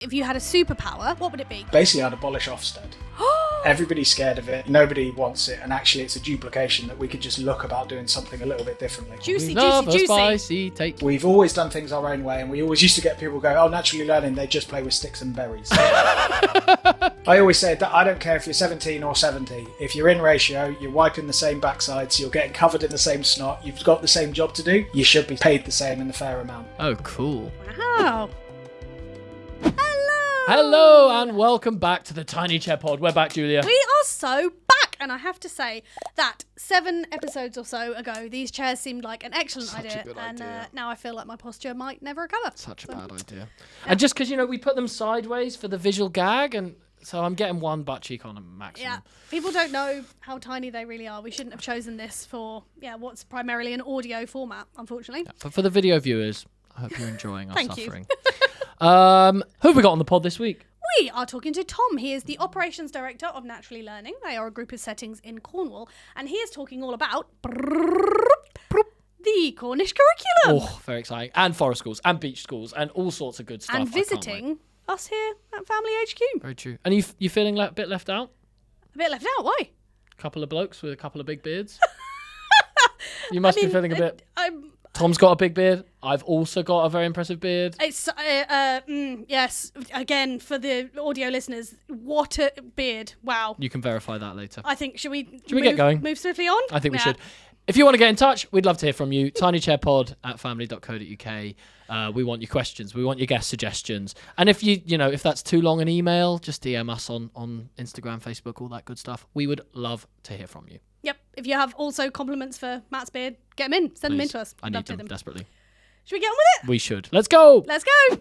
If you had a superpower, what would it be? Basically, I'd abolish Ofsted. Everybody's scared of it. Nobody wants it. And actually, it's a duplication that we could just look about doing something a little bit differently. Juicy. Spicy take. We've always done things our own way, and we always used to get people go, oh, naturally learning, they just play with sticks and berries. I always say that I don't care if you're 17 or 70. If you're in ratio, you're wiping the same backsides, you're getting covered in the same snot, you've got the same job to do, you should be paid the same in the fair amount. Oh, cool. Wow. Hello and welcome back to the Tiny Chair Pod. We're back, Julia. We are so back, and I have to say that 7 episodes or so ago, these chairs seemed like an excellent idea, and now I feel like my posture might never recover. Such a bad idea. Yeah. And just because, we put them sideways for the visual gag, and so I'm getting one butt cheek on a maximum. Yeah, people don't know how tiny they really are. We shouldn't have chosen this for, what's primarily an audio format, unfortunately. Yeah, for the video viewers, I hope you're enjoying our Thank suffering. Who have we got on the pod this week? We are talking to Tom. He is the Operations Director of Naturally Learning. They are a group of settings in Cornwall. And he is talking all about the Cornish curriculum. Oh, very exciting. And forest schools and beach schools and all sorts of good stuff. And visiting us here at Family HQ. Very true. And you feeling a bit left out? A bit left out? Why? A couple of blokes with a couple of big beards? You must be feeling a bit... Tom's got a big beard. I've also got a very impressive beard. It's yes. Again, for the audio listeners, what a beard! Wow. You can verify that later. I think should we get going? Move swiftly on. I think we should. If you want to get in touch, we'd love to hear from you. tinychairpod@family.co.uk. We want your questions. We want your guest suggestions. And if if that's too long an email, just DM us on Instagram, Facebook, all that good stuff. We would love to hear from you. Yep. If you have also compliments for Matt's beard, get them in. Send them in to us. I need them desperately. Should we get on with it? We should. Let's go. Let's go.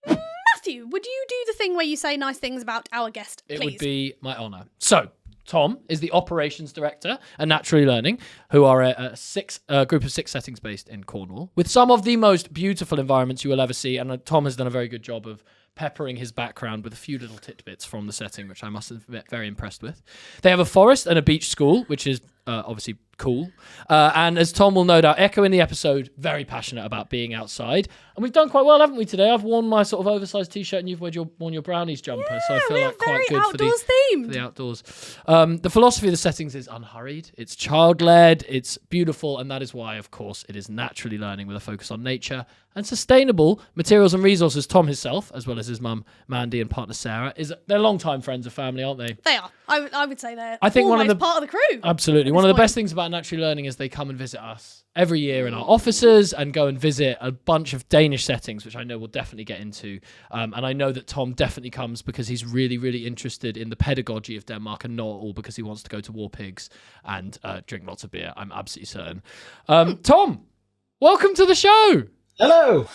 Matthew, would you do the thing where you say nice things about our guest, please? It would be my honour. So, Tom is the Operations Director at Naturally Learning, who are a group of 6 settings based in Cornwall, with some of the most beautiful environments you will ever see. And Tom has done a very good job of peppering his background with a few little tidbits from the setting, which I must have been very impressed with. They have a forest and a beach school, which is obviously cool. And as Tom will no doubt echo in the episode, very passionate about being outside. And we've done quite well, haven't we, today? I've worn my sort of oversized T-shirt and you've worn your brownies jumper. So I feel like quite good for the outdoors. The philosophy of the settings is unhurried. It's child-led. It's beautiful. And that is why, of course, it is naturally learning with a focus on nature and sustainable materials and resources. Tom himself, as well as his mum, Mandy, and partner Sarah, they're long-time friends of family, aren't they? They are. I would say they're part of the crew. Absolutely. One of the best things about Naturally Learning is they come and visit us every year in our offices and go and visit a bunch of Danish settings, which I know we'll definitely get into. And I know that Tom definitely comes because he's really, really interested in the pedagogy of Denmark and not all because he wants to go to War Pigs and drink lots of beer. I'm absolutely certain. Tom, welcome to the show. Hello.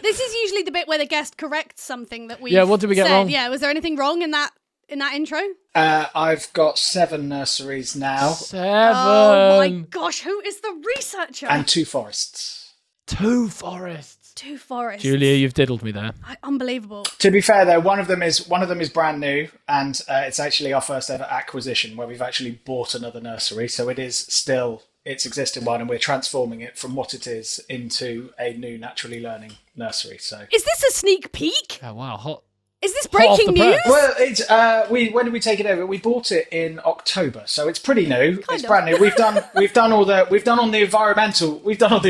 This is usually the bit where the guest corrects something that we what did we get wrong? Yeah, was there anything wrong in that intro? I've got 7 nurseries now. 7. Oh my gosh, who is the researcher? And 2 forests. 2 forests. 2 forests. Julia, you've diddled me there. Unbelievable. To be fair, though, one of them is brand new, and it's actually our first ever acquisition where we've actually bought another nursery. So it is still its existing one, and we're transforming it from what it is into a new naturally learning nursery. So is this a sneak peek? Oh wow, hot. Is this breaking news? Well, it's when did we take it over? We bought it in October, so it's pretty new. It's brand new. We've done all the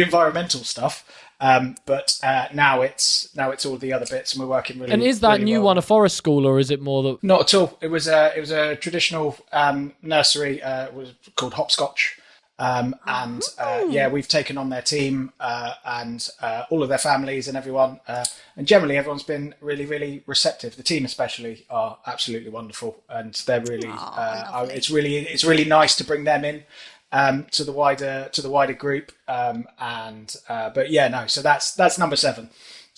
environmental stuff. But now it's all the other bits, and we're working really. And is that really new one a forest school, or is it more that? Not at all. It was a traditional nursery. It was called Hopscotch. We've taken on their team and all of their families and everyone, and generally everyone's been really, really receptive. The team especially are absolutely wonderful, and they're really. It's really nice to bring them in to the wider group. So that's number 7.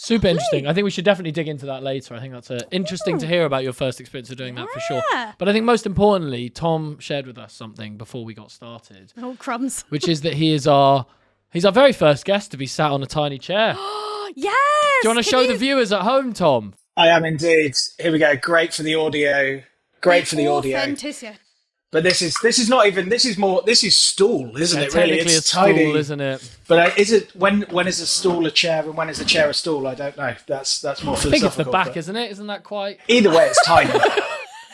Super interesting. I think we should definitely dig into that later. I think that's interesting to hear about your first experience of doing that for sure. But I think most importantly, Tom shared with us something before we got started. Oh, crumbs. Which is that he's our very first guest to be sat on a tiny chair. Yes! Do you want to show the viewers at home, Tom? I am indeed. Here we go. Great for the audio. Great for the audio. Authenticity. But this is not even. This is stool, isn't it? Really, technically it's a stool, tiny, isn't it? But is it when is a stool a chair and when is a chair a stool? I don't know. That's more philosophical. I think it's the back, isn't it? Isn't that quite? Either way, it's tiny.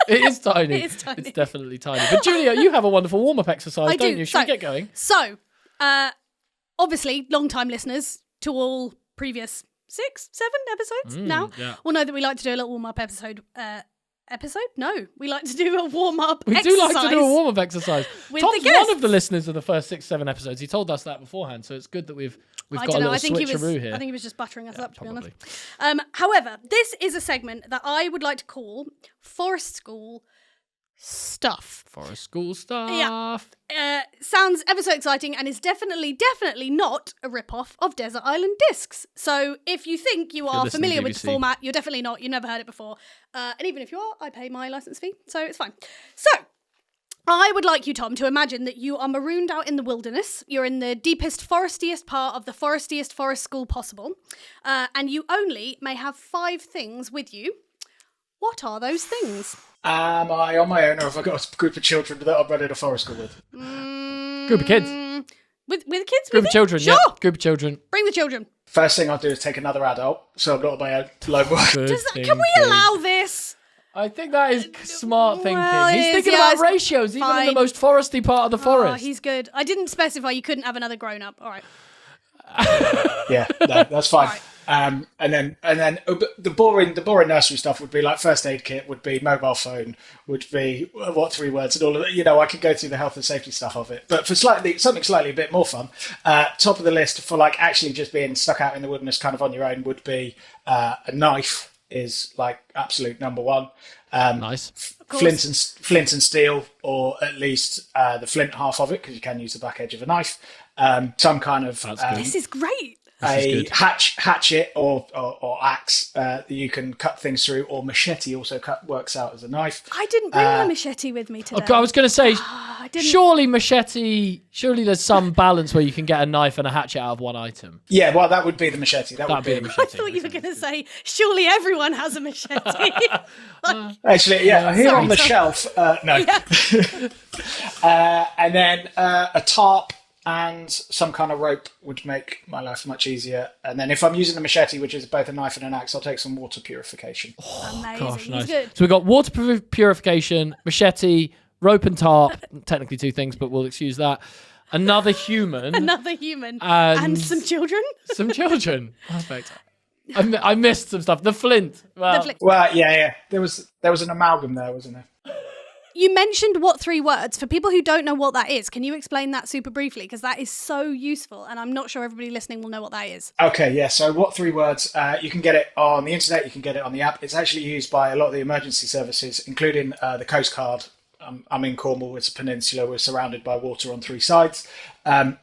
It is tiny. It is tiny. It's definitely tiny. But Julia, you have a wonderful warm-up exercise, don't you? Should we get going? So, obviously, long-time listeners to all previous 6, 7 episodes now will know that we like to do a little warm-up episode. No, we like to do a warm-up exercise. We do like to do a warm-up exercise. With Tom's the guests. one of the listeners of the first 6, 7 episodes. He told us that beforehand, so it's good that we've got a little switcheroo here. I think he was just buttering us up, to probably. be honest. However, this is a segment that I would like to call Forest School Stuff. Forest School Stuff. Yeah. Sounds ever so exciting and is definitely not a rip-off of Desert Island Discs. So if you think you are familiar with the format, you're definitely not. You've never heard it before. And even if you are, I pay my licence fee, so it's fine. So I would like you, Tom, to imagine that you are marooned out in the wilderness. You're in the deepest, forestiest part of the forestiest forest school possible. And you only may have 5 things with you. What are those things? Am I on my own, or have I got a group of children that I'm running a forest school with? Group of kids. With kids? Group of children, sure. Yeah. Group of children. Bring the children. First thing I'll do is take another adult, so I'm not on my own lone wolf. Can we allow this? I think that is smart thinking. Well, he's thinking about ratios, even in the most foresty part of the forest. Oh, he's good. I didn't specify you couldn't have another grown-up. All right. Yeah, no, that's fine. Right. And then the boring nursery stuff would be like first aid kit, would be mobile phone, would be what 3 words and all of that. I could go through the health and safety stuff of it. But for something slightly a bit more fun, top of the list for like actually just being stuck out in the wilderness kind of on your own would be a knife is like absolute number one. Nice. Flint and steel, or at least the flint half of it, because you can use the back edge of a knife. Some kind of this is great. A hatchet or axe that you can cut things through, or machete also works out as a knife. I didn't bring my machete with me today. I was going to say, surely there's some balance where you can get a knife and a hatchet out of one item. Yeah, well, that would be the machete. That would be the machete. I thought you were going to say, surely everyone has a machete. Actually, yeah, here on the shelf, no. Yeah. And then a tarp and some kind of rope would make my life much easier. And then if I'm using the machete, which is both a knife and an axe, I'll take some water purification. Amazing. Gosh, nice. Good. So we've got water purification, machete, rope and tarp. Technically 2 things, but we'll excuse that. Another human. And some children. Some children. Perfect. I missed some stuff. The flint. Well, yeah. There was an amalgam there, wasn't there? You mentioned what 3 words. For people who don't know what that is, can you explain that super briefly? Because that is so useful, and I'm not sure everybody listening will know what that is. Okay, yeah. So what 3 words? You can get it on the internet. You can get it on the app. It's actually used by a lot of the emergency services, including the Coast Guard. I'm in Cornwall. It's a peninsula. We're surrounded by water on 3 sides. And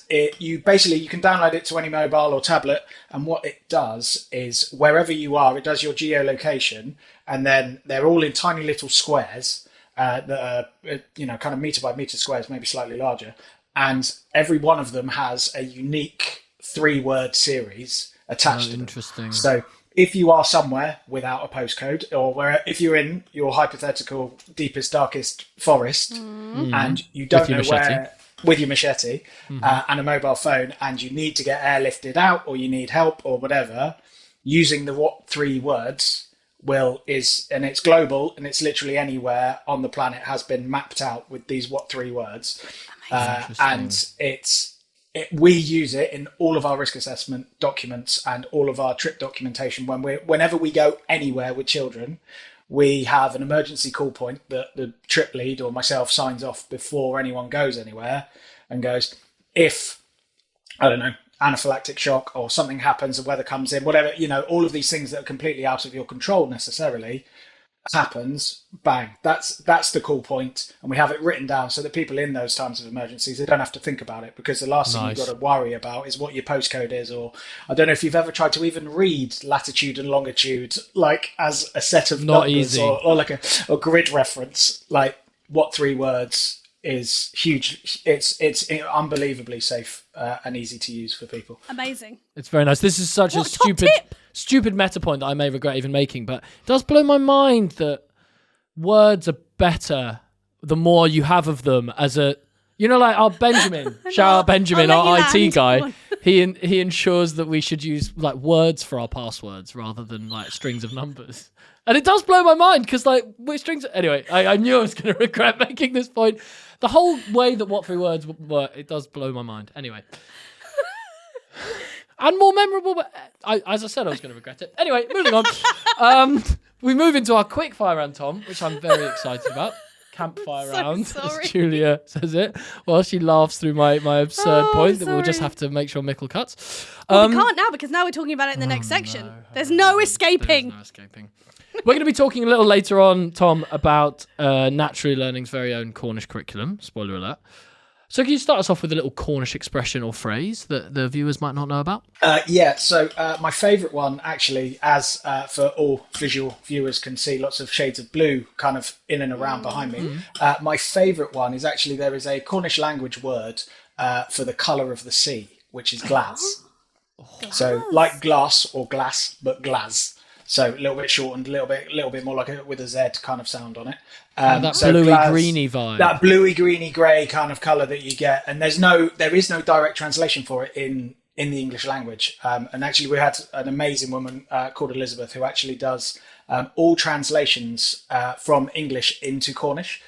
you can download it to any mobile or tablet. And what it does is wherever you are, it does your geolocation. And then they're all in tiny little squares. That are, kind of meter by meter squares, maybe slightly larger, and every one of them has a unique 3-word series attached to them. Interesting. So if you are somewhere without a postcode, or if you're in your hypothetical deepest, darkest forest, and you don't know where, with your machete and a mobile phone, and you need to get airlifted out, or you need help, or whatever, using the 3 words and it's global, and it's literally anywhere on the planet has been mapped out with these 3 words. And we use it in all of our risk assessment documents and all of our trip documentation. Whenever we go anywhere with children, we have an emergency call point that the trip lead or myself signs off before anyone goes anywhere, and goes, if, I don't know, anaphylactic shock or something happens, the weather comes in, whatever, all of these things that are completely out of your control necessarily happens, bang, that's the call point. And we have it written down so that people in those times of emergencies, they don't have to think about it, because the last thing you've got to worry about is what your postcode is. Or I don't know if you've ever tried to even read latitude and longitude like as a set of not numbers, easy, or like a grid reference. Like what 3 words is huge. It's unbelievably safe and easy to use for people. Amazing. It's very nice. This is such a stupid meta point that I may regret even making, but it does blow my mind that words are better the more you have of them as a, like our Benjamin, shout out Benjamin, I'll our let you IT land. guy. He ensures that we should use like words for our passwords rather than like strings of numbers. And it does blow my mind because like which strings. Anyway, I knew I was going to regret making this point. The whole way that what three words work, it does blow my mind. Anyway. And more memorable, but as I said, I was going to regret it. Anyway, moving on. We move into our quick fire round, Tom, which I'm very excited about. Campfire round, sorry. as Julia says it, while she laughs through my absurd point that we'll just sorry. have to make sure Mickle cuts. Well, we can't now because now we're talking about it in the next section. There's no escaping. There's no escaping. We're going to be talking a little later on, Tom, about Naturally Learning's very own Cornish curriculum. Spoiler alert. So can you start us off with a little Cornish expression or phrase that the viewers might not know about? So my favourite one, actually, as for all visual viewers can see lots of shades of blue kind of in and around behind me. My favourite one is actually there is a Cornish language word for the colour of the sea, which is glass. So like glass or glass, but glass. So a little bit shortened, a little bit more like with a Z kind of sound on it. That bluey-greeny vibe. That bluey-greeny grey kind of colour that you get. And there is no direct translation for it in the English language. And actually we had an amazing woman called Elizabeth who actually does all translations from English into Cornish.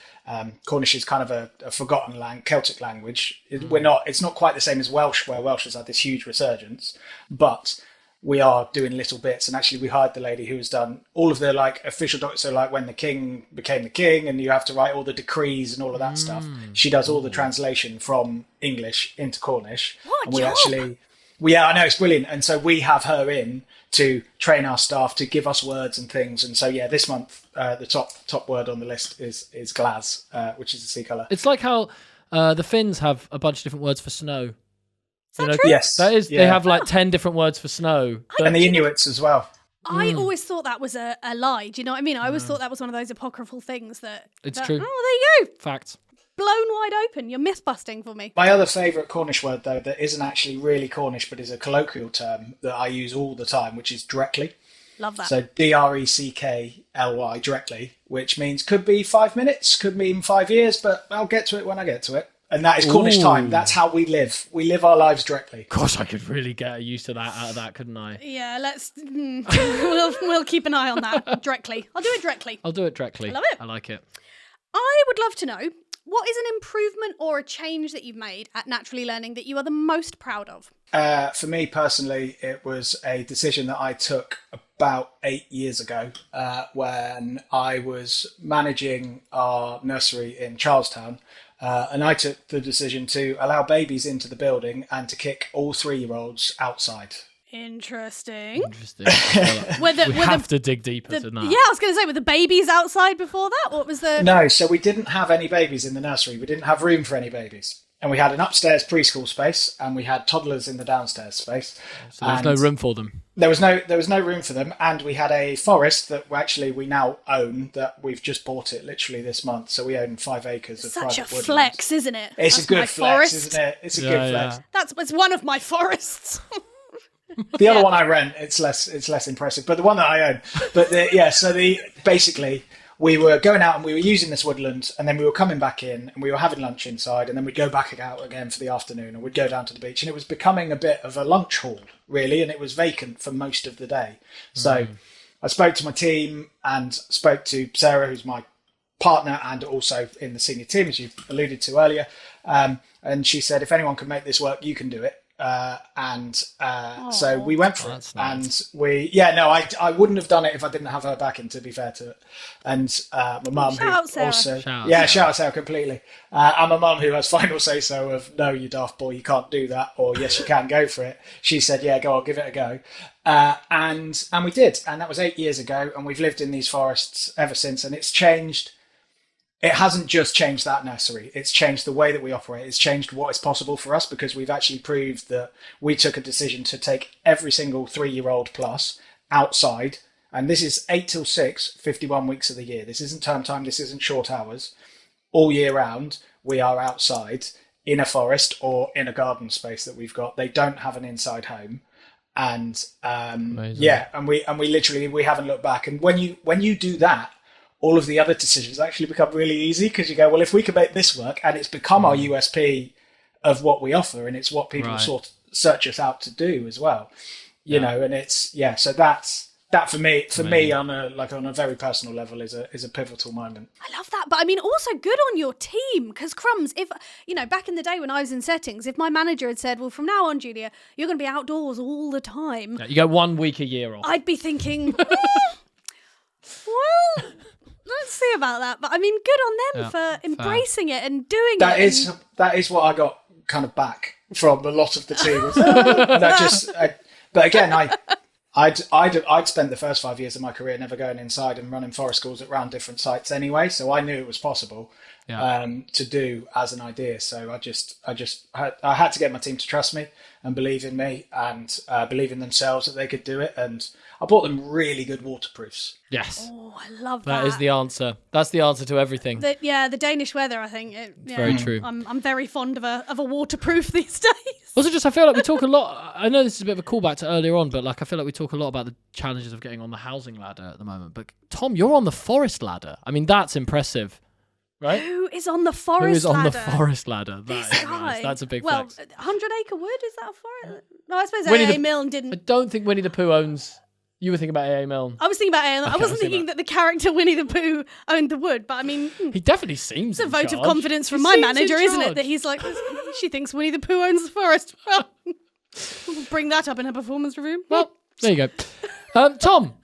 Cornish is kind of a forgotten Celtic language. It's not quite the same as Welsh, where Welsh has had this huge resurgence, but we are doing little bits. And actually we hired the lady who has done all of the like official documents. So like when the king became the king and you have to write all the decrees and all of that stuff. She does all the translation from English into Cornish. What and job? I know, it's brilliant. And so we have her in to train our staff to give us words and things. And so, this month, the top word on the list is glass, which is the sea colour. It's like how the Finns have a bunch of different words for snow. Is that true? Yes. That is, They have like 10 different words for snow. And the Inuits as well. I always thought that was a lie. Do you know what I mean? I always thought that was one of those apocryphal things that... It's true. Oh, there you go. Fact. Blown wide open. You're myth-busting for me. My other favourite Cornish word, though, that isn't actually really Cornish, but is a colloquial term that I use all the time, which is directly. Love that. So DRECKLY, directly, which means could be 5 minutes, could mean 5 years, but I'll get to it when I get to it. And that is Cornish time. That's how we live. We live our lives directly. Gosh, I could really get used to that out of that, couldn't I? Yeah, we'll keep an eye on that directly. I'll do it directly. I'll do it directly. I love it. I like it. I would love to know, what is an improvement or a change that you've made at Naturally Learning that you are the most proud of? For me personally, it was a decision that I took about 8 years ago when I was managing our nursery in Charlestown. And I took the decision to allow babies into the building and to kick all 3-year-olds outside. Interesting. We have to dig deeper than that. Yeah, I was going to say, were the babies outside before that? What was the... No, so we didn't have any babies in the nursery. We didn't have room for any babies. And we had an upstairs preschool space and we had toddlers in the downstairs space. So there's no room for them. There was no room for them. And we had a forest that actually we now own, that we've just bought it literally this month. So we own 5 acres of private woodland. Such a flex, isn't it? It's That's a good my flex, forest. isn't it? It's a good flex. It's one of my forests. The other one I rent, it's less impressive, but the one that I own. But basically we were going out and we were using this woodland, and then we were coming back in and we were having lunch inside, and then we'd go back out again for the afternoon, and we'd go down to the beach, and it was becoming a bit of a lunch hall really, and it was vacant for most of the day. So I spoke to my team and spoke to Sarah, who's my partner and also in the senior team, as you alluded to earlier, and she said, if anyone can make this work, you can do it. So we went for it. Nice. And I wouldn't have done it if I didn't have her backing, to be fair to it. And my mum, who also, shout out Sarah completely. And my mum, who has final say so of, no, you daft boy, you can't do that, or yes, you can, go for it. She said, yeah, go on, give it a go. And we did, and that was 8 years ago, and we've lived in these forests ever since, and it's changed. It hasn't just changed that nursery. It's changed the way that we operate. It's changed what is possible for us, because we've actually proved that we took a decision to take every single 3-year-old plus outside. And this is 8 till 6, 51 weeks of the year. This isn't term time. This isn't short hours. All year round, we are outside in a forest or in a garden space that we've got. They don't have an inside home. And and we literally, we haven't looked back. And when you do that, all of the other decisions actually become really easy, because you go, well, if we can make this work, and it's become our USP of what we offer, and it's what people sort of search us out to do as well, you know, and it's, so that for me on a very personal level is a pivotal moment. I love that. But I mean, also good on your team, because crumbs, if, back in the day when I was in settings, if my manager had said, well, from now on, Julia, you're going to be outdoors all the time. You get 1 week a year off. I'd be thinking, well, let's see about that. But I mean, good on them for embracing it and doing it. That is what I got kind of back from a lot of the team. But again, I'd spent the first 5 years of my career never going inside and running forest schools around different sites anyway, so I knew it was possible to do as an idea. So I had to get my team to trust me and believe in me and believe in themselves that they could do it. And I bought them really good waterproofs. Yes. Oh, I love that. That is the answer. That's the answer to everything. The Danish weather, I think. It's very true. I'm very fond of a waterproof these days. Also, I feel like we talk a lot. I know this is a bit of a callback to earlier on, but I feel like we talk a lot about the challenges of getting on the housing ladder at the moment. But Tom, you're on the forest ladder. I mean, that's impressive, right? Who is on the forest ladder? Who is on the forest ladder? This guy. Nice. That's a big flex. 100 Acre Wood, is that a forest? No, I suppose A.A. Milne didn't. I don't think Winnie the Pooh owns. You were thinking about A.A. Milne. I was thinking about A.A. Milne. I wasn't thinking that the character Winnie the Pooh owned the wood, but I mean... He definitely seems It's a vote of confidence from my manager, isn't it? That he's like, she thinks Winnie the Pooh owns the forest. Well, we'll bring that up in her performance review. Well, there you go. Tom,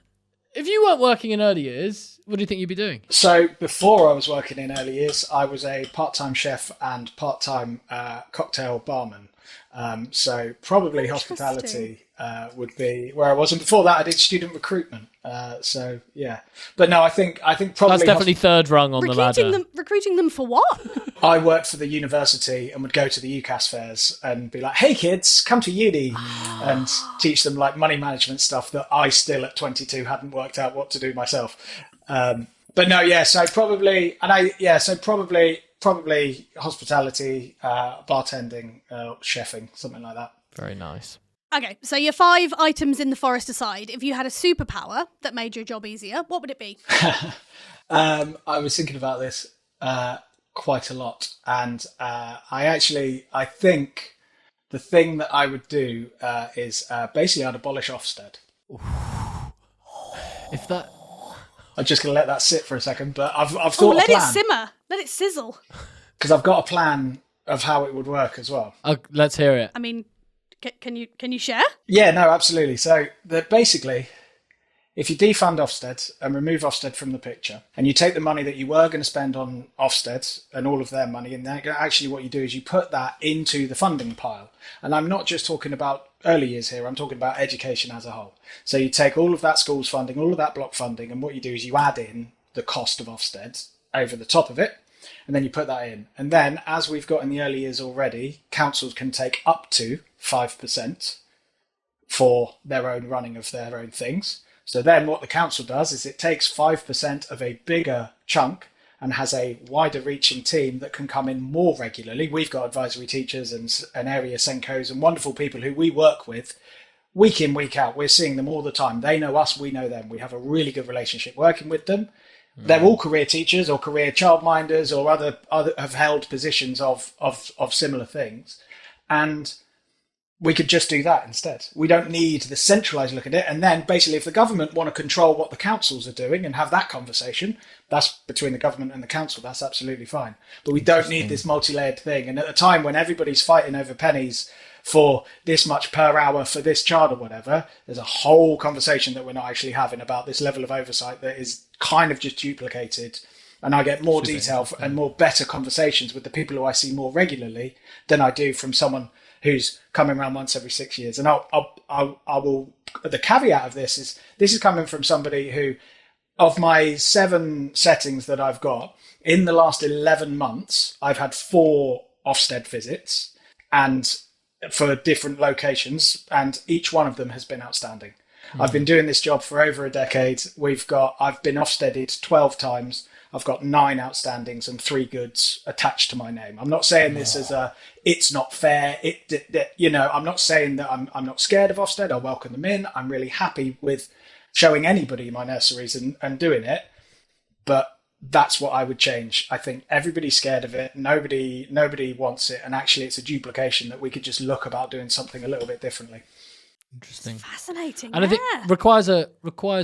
if you weren't working in early years, what do you think you'd be doing? So before I was working in early years, I was a part-time chef and part-time cocktail barman. So probably hospitality would be where I was, and before that I did student recruitment. So yeah, but no, I think probably that's definitely third rung on the ladder. Recruiting them for what? I worked for the university and would go to the UCAS fairs and be like, "Hey kids, come to uni," and teach them like money management stuff that I still at 22 hadn't worked out what to do myself. But no, yeah. So probably hospitality, bartending, chefing, something like that. Very nice. Okay, so your 5 items in the forest aside, if you had a superpower that made your job easier, what would it be? I was thinking about this quite a lot, and I think the thing that I would do is basically I'd abolish Ofsted. If that... I'm just going to let that sit for a second, but I've thought a plan. Let it simmer. Let it sizzle. Because I've got a plan of how it would work as well. Let's hear it. I mean, can you share? Yeah, no, absolutely. So basically, if you defund Ofsted and remove Ofsted from the picture, and you take the money that you were going to spend on Ofsted and all of their money, and actually what you do is you put that into the funding pile. And I'm not just talking about early years here, I'm talking about education as a whole. So you take all of that schools funding, all of that block funding, and what you do is you add in the cost of Ofsted over the top of it, and then you put that in. And then, as we've got in the early years already, councils can take up to 5% for their own running of their own things. So then what the council does is it takes 5% of a bigger chunk and has a wider reaching team that can come in more regularly. We've got advisory teachers and area Senkos and wonderful people who we work with week in, week out. We're seeing them all the time. They know us, we know them. We have a really good relationship working with them. They're all career teachers or career childminders or other have held positions of similar things. And we could just do that instead. We don't need the centralised look at it. And then basically if the government want to control what the councils are doing and have that conversation, that's between the government and the council. That's absolutely fine. But we don't need this multi-layered thing. And at a time when everybody's fighting over pennies for this much per hour for this child or whatever, there's a whole conversation that we're not actually having about this level of oversight that is kind of just duplicated. And I get more detail and more better conversations with the people who I see more regularly than I do from someone who's coming around once every 6 years. And I will, the caveat of this is coming from somebody who, of my 7 settings that I've got, in the last 11 months, I've had 4 Ofsted visits and for different locations, and each one of them has been outstanding. I've been doing this job for over a decade. I've been Ofsteded 12 times. I've got 9 outstandings and 3 goods attached to my name. I'm not saying this as it's not fair. I'm not saying that I'm not scared of Ofsted. I welcome them in. I'm really happy with showing anybody my nurseries and doing it. but that's what I would change. I think everybody's scared of it. Nobody wants it. And actually it's a duplication that we could just look about doing something a little bit differently. Interesting. It's fascinating. And I think requires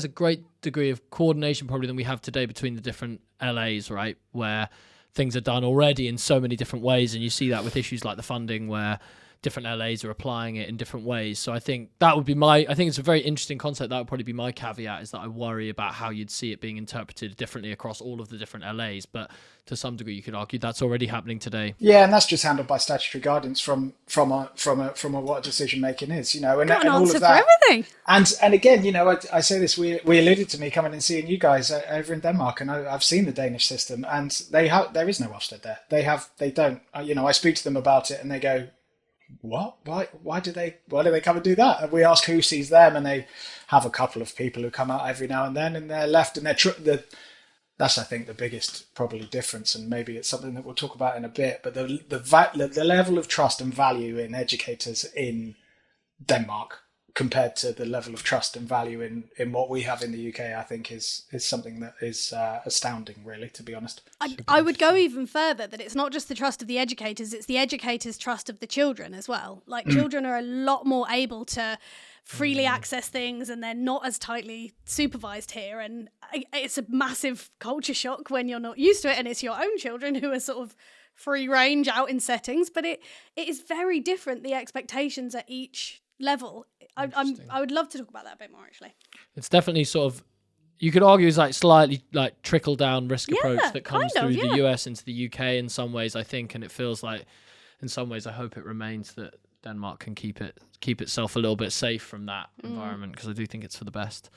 a great degree of coordination probably than we have today between the different LAs, right? Where things are done already in so many different ways. And you see that with issues like the funding where different LAs are applying it in different ways. So I think that would be I think it's a very interesting concept. That would probably be my caveat, is that I worry about how you'd see it being interpreted differently across all of the different LAs. But to some degree, you could argue that's already happening today. Yeah, and that's just handled by statutory guidance from what decision making is, and all of that. For everything. And again, I say this. We alluded to me coming and seeing you guys over in Denmark, and I've seen the Danish system, and there is no Ofsted there. They don't. I speak to them about it, and they go, what? Why do they come and do that? And we ask who sees them, and they have a couple of people who come out every now and then, and they're left, and that's I think the biggest probably difference, and maybe it's something that we'll talk about in a bit. But the level of trust and value in educators in Denmark compared to the level of trust and value in what we have in the UK, I think is something that is astounding, really, to be honest. I would go even further, that it's not just the trust of the educators, it's the educators' trust of the children as well. Like children are a lot more able to freely access things, and they're not as tightly supervised here. And it's a massive culture shock when you're not used to it, and it's your own children who are sort of free range out in settings. But it is very different, the expectations at each level. I would love to talk about that a bit more, actually. It's definitely sort of, you could argue, is like slightly like trickle down risk approach that comes through the US into the UK in some ways, I think, and it feels like in some ways I hope it remains that Denmark can keep itself a little bit safe from that environment, because I do think it's for the best.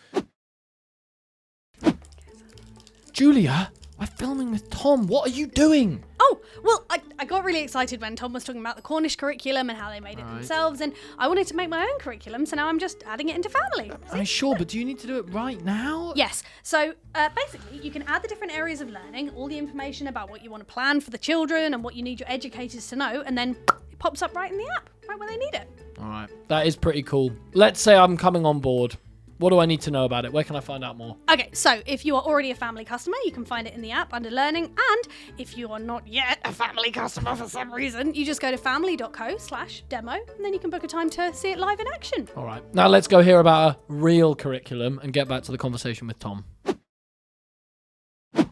Julia, we're filming with Tom. What are you doing? Oh, well, I got really excited when Tom was talking about the Cornish curriculum and how they made it themselves, and I wanted to make my own curriculum, so now I'm just adding it into family. I'm sure, but do you need to do it right now? Yes. So basically, you can add the different areas of learning, all the information about what you want to plan for the children and what you need your educators to know, and then it pops up right in the app, right where they need it. All right. That is pretty cool. Let's say I'm coming on board. What do I need to know about it? Where can I find out more? Okay, so if you are already a family customer, you can find it in the app under learning. And if you are not yet a family customer for some reason, you just go to family.co/demo, and then you can book a time to see it live in action. All right. Now let's go hear about a real curriculum and get back to the conversation with Tom.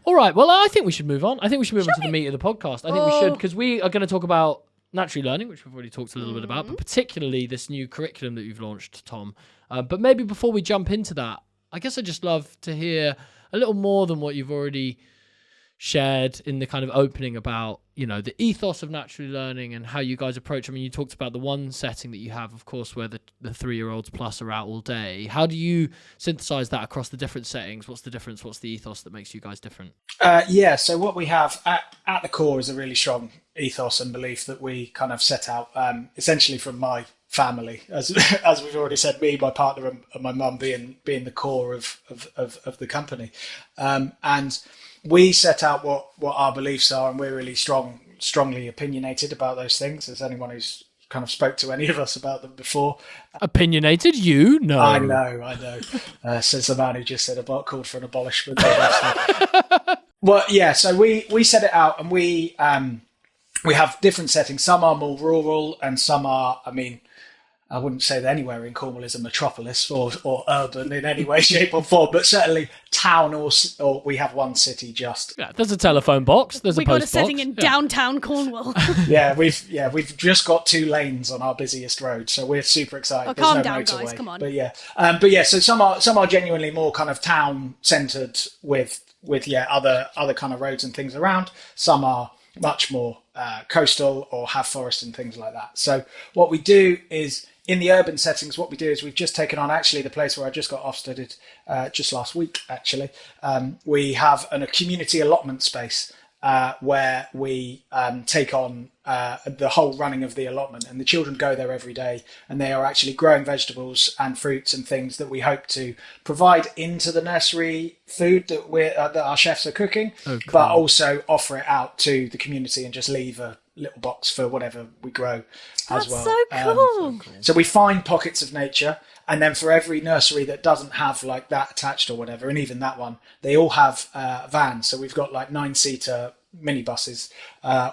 All right. Well, I think we should move on. I think we should move on to the meat of the podcast. I think we should, because we are going to talk about naturally learning, which we've already talked a little bit about, but particularly this new curriculum that you've launched, Tom. But maybe before we jump into that, I guess I'd just love to hear a little more than what you've already shared in the kind of opening about, the ethos of naturally learning and how you guys approach. I mean, you talked about the one setting that you have, of course, where the 3-year-olds plus are out all day. How do you synthesize that across the different settings? What's the difference? What's the ethos that makes you guys different? So what we have at the core is a really strong ethos and belief that we kind of set out essentially from my family, as we've already said, me, my partner, and my mum being the core of the company, and we set out what our beliefs are, and we're really strongly opinionated about those things. As anyone who's kind of spoke to any of us about them before. Opinionated? You? No. I know. Says the man who just said a bot called for an abolishment. Well, yeah. So we set it out, and we have different settings. Some are more rural, and some are, I wouldn't say that anywhere in Cornwall is a metropolis or urban in any way, shape or form, but certainly town or we have one city just. Yeah, there's a telephone box, there's a post box. We got a setting in downtown Cornwall. We've just got 2 lanes on our busiest road, so we're super excited. Oh, calm down, guys, come on. But yeah, so some are genuinely more kind of town centred with other kind of roads and things around. Some are much more coastal or have forest and things like that. So what we do is, in the urban settings, what we do is we've just taken on actually the place where I just got Ofsteded just last week, actually. We have a community allotment space where we take on the whole running of the allotment, and the children go there every day, and they are actually growing vegetables and fruits and things that we hope to provide into the nursery food that our chefs are cooking, but also offer it out to the community and just leave a little box for whatever we grow That's as well. so cool. So we find pockets of nature, and then for every nursery that doesn't have like that attached or whatever, and even that one, they all have vans. So we've got like 9-seater minibuses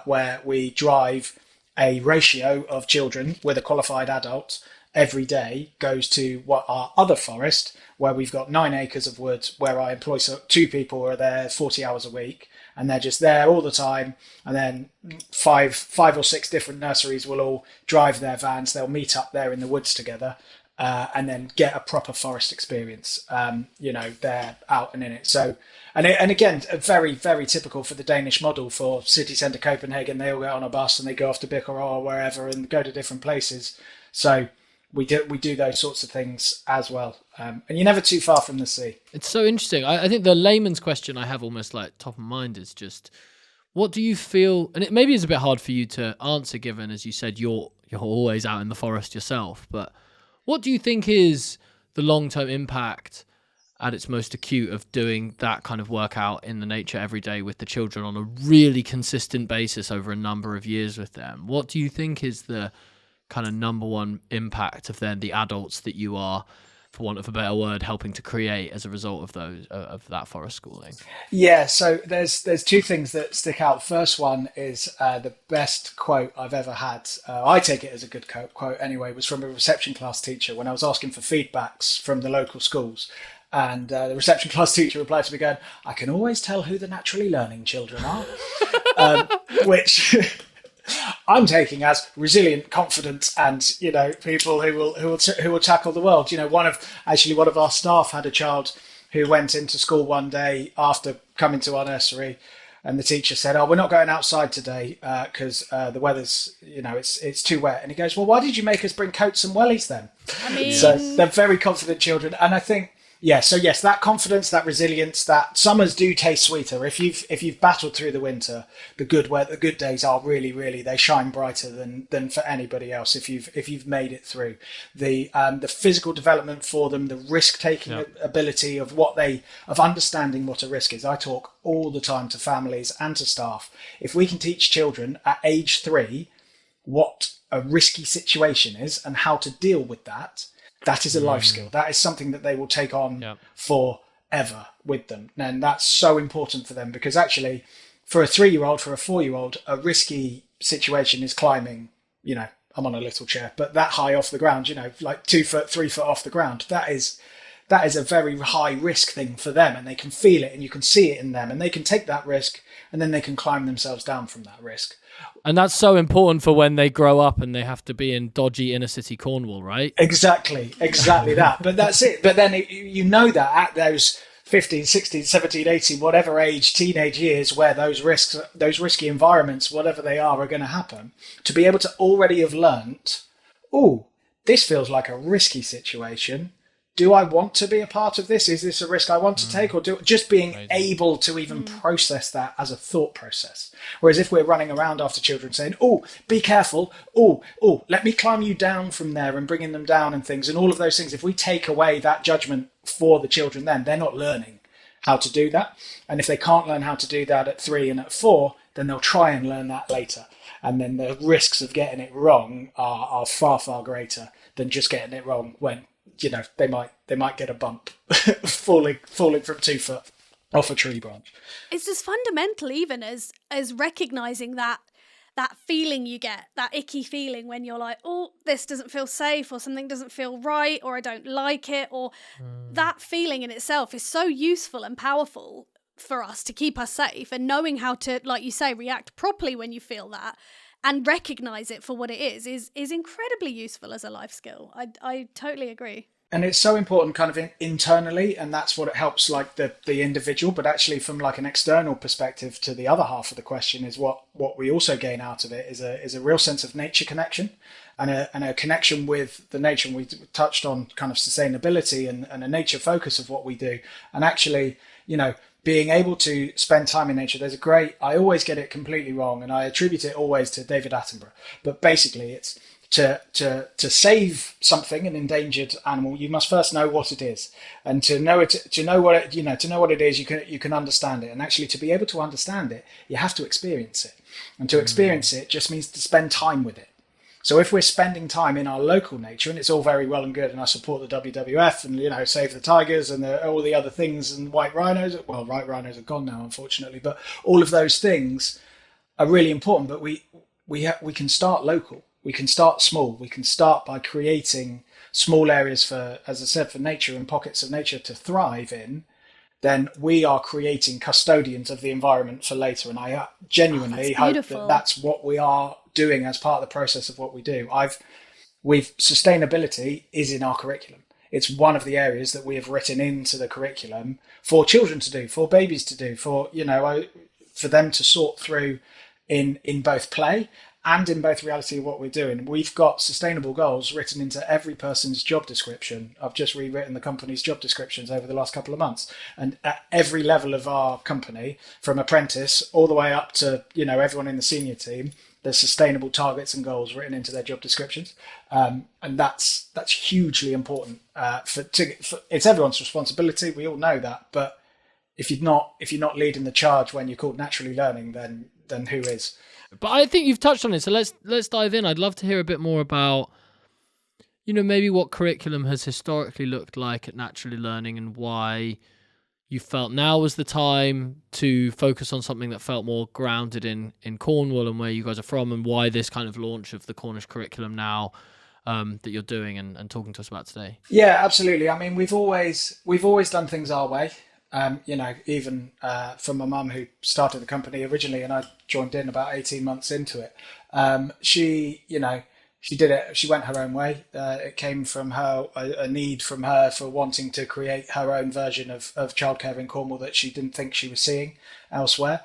where we drive a ratio of children with a qualified adult every day goes to what our other forest, where we've got 9 acres of woods, where I employ 2 people who are there 40 hours a week, and they're just there all the time. And then five or six different nurseries will all drive their vans. They'll meet up there in the woods together, and then get a proper forest experience. They're out and in it. So, and again, very, very typical for the Danish model for city centre Copenhagen. They all get on a bus and they go off to Bicker or wherever and go to different places. So we do those sorts of things as well. And you're never too far from the sea. It's so interesting. I think the layman's question I have almost like top of mind is just, what do you feel? And it maybe is a bit hard for you to answer, given, as you said, you're always out in the forest yourself. But what do you think is the long-term impact at its most acute of doing that kind of work out in the nature every day with the children on a really consistent basis over a number of years with them? What do you think is the kind of number one impact of then the adults that you are, for want of a better word, helping to create as a result of those of that forest schooling? Yeah, so there's 2 things that stick out. First one is the best quote I've ever had. I take it as a good quote anyway. Was from a reception class teacher when I was asking for feedbacks from the local schools. And the reception class teacher replied to me going, "I can always tell who the naturally learning children are," which I'm taking as resilient, confident, and people who will tackle the world. One of our staff had a child who went into school one day after coming to our nursery, and the teacher said, "Oh, we're not going outside today because the weather's it's too wet." And he goes, "Well, why did you make us bring coats and wellies then?" So they're very confident children, and I think. Yeah, so yes, that confidence, that resilience, that summers do taste sweeter. If you've battled through the winter, the good days are really, really, they shine brighter than for anybody else. If you've made it through, the physical development for them, the risk taking ability of understanding what a risk is. I talk all the time to families and to staff. If we can teach children at age 3 what a risky situation is and how to deal with that. That is a life skill. That is something that they will take on forever with them. And that's so important for them because actually for a 3-year-old, for a 4-year-old, a risky situation is climbing, I'm on a little chair, but that high off the ground, like 2 foot, 3 foot off the ground. That is a very high risk thing for them, and they can feel it and you can see it in them, and they can take that risk and then they can climb themselves down from that risk. And that's so important for when they grow up and they have to be in dodgy inner city Cornwall, right? Exactly that. But that's it. But then that at those 15, 16, 17, 18, whatever age, teenage years where those risky environments, whatever they are going to happen, to be able to already have learnt, this feels like a risky situation. Do I want to be a part of this? Is this a risk I want to take? Or just being able to even process that as a thought process. Whereas if we're running around after children saying, be careful. Let me climb you down from there and bringing them down and things and all of those things. If we take away that judgment for the children, then they're not learning how to do that. And if they can't learn how to do that at 3 and at 4, then they'll try and learn that later. And then the risks of getting it wrong are far, far greater than just getting it wrong when, they might get a bump falling from 2 foot off a tree branch. It's just fundamental, even as recognizing that feeling you get, that icky feeling when you're like, this doesn't feel safe, or something doesn't feel right, or I don't like it, or that feeling in itself is so useful and powerful for us to keep us safe, and knowing how to, like you say, react properly when you feel that and recognize it for what it is incredibly useful as a life skill. I totally agree. And it's so important kind of internally, and that's what it helps like the individual, but actually from like an external perspective to the other half of the question is what we also gain out of it is a real sense of nature connection and a connection with the nature. And we touched on kind of sustainability and a nature focus of what we do. And actually, being able to spend time in nature, I always get it completely wrong, and I attribute it always to David Attenborough. But basically it's to save something, an endangered animal, you must first know what it is, and to know what it is, you can understand it, and actually to be able to understand it, you have to experience it. And to experience it just means to spend time with it. So if we're spending time in our local nature, and it's all very well and good, and I support the WWF and, you know, Save the Tigers and all the other things, and white rhinos, well, white rhinos are gone now, unfortunately, but all of those things are really important. But we can start local. We can start small. We can start by creating small areas for, as I said, for nature and pockets of nature to thrive in. Then we are creating custodians of the environment for later. And I genuinely hope that that's what we are doing as part of the process of what we do. Sustainability is in our curriculum. It's one of the areas that we have written into the curriculum for children to do, for babies to do, for, you know, for them to sort through in both play and in both reality of what we're doing. We've got sustainable goals written into every person's job description. I've just rewritten the company's job descriptions over the last couple of months. And at every level of our company, from apprentice all the way up to, you know, everyone in the senior team, there's sustainable targets and goals written into their job descriptions. And that's hugely important. It's everyone's responsibility. We all know that. But if you're not leading the charge when you're called naturally learning, then who is? But I think you've touched on it, so let's dive in. I'd love to hear a bit more about, you know, maybe what curriculum has historically looked like at Naturally Learning and why you felt now was the time to focus on something that felt more grounded in Cornwall and where you guys are from, and why this kind of launch of the Cornish curriculum now that you're doing and talking to us about today. Yeah, absolutely. I mean, we've always done things our way. You know, even from my mum, who started the company originally, and I joined in about 18 months into it. She did it. She went her own way. It came from her, a need from her for wanting to create her own version of childcare in Cornwall that she didn't think she was seeing elsewhere.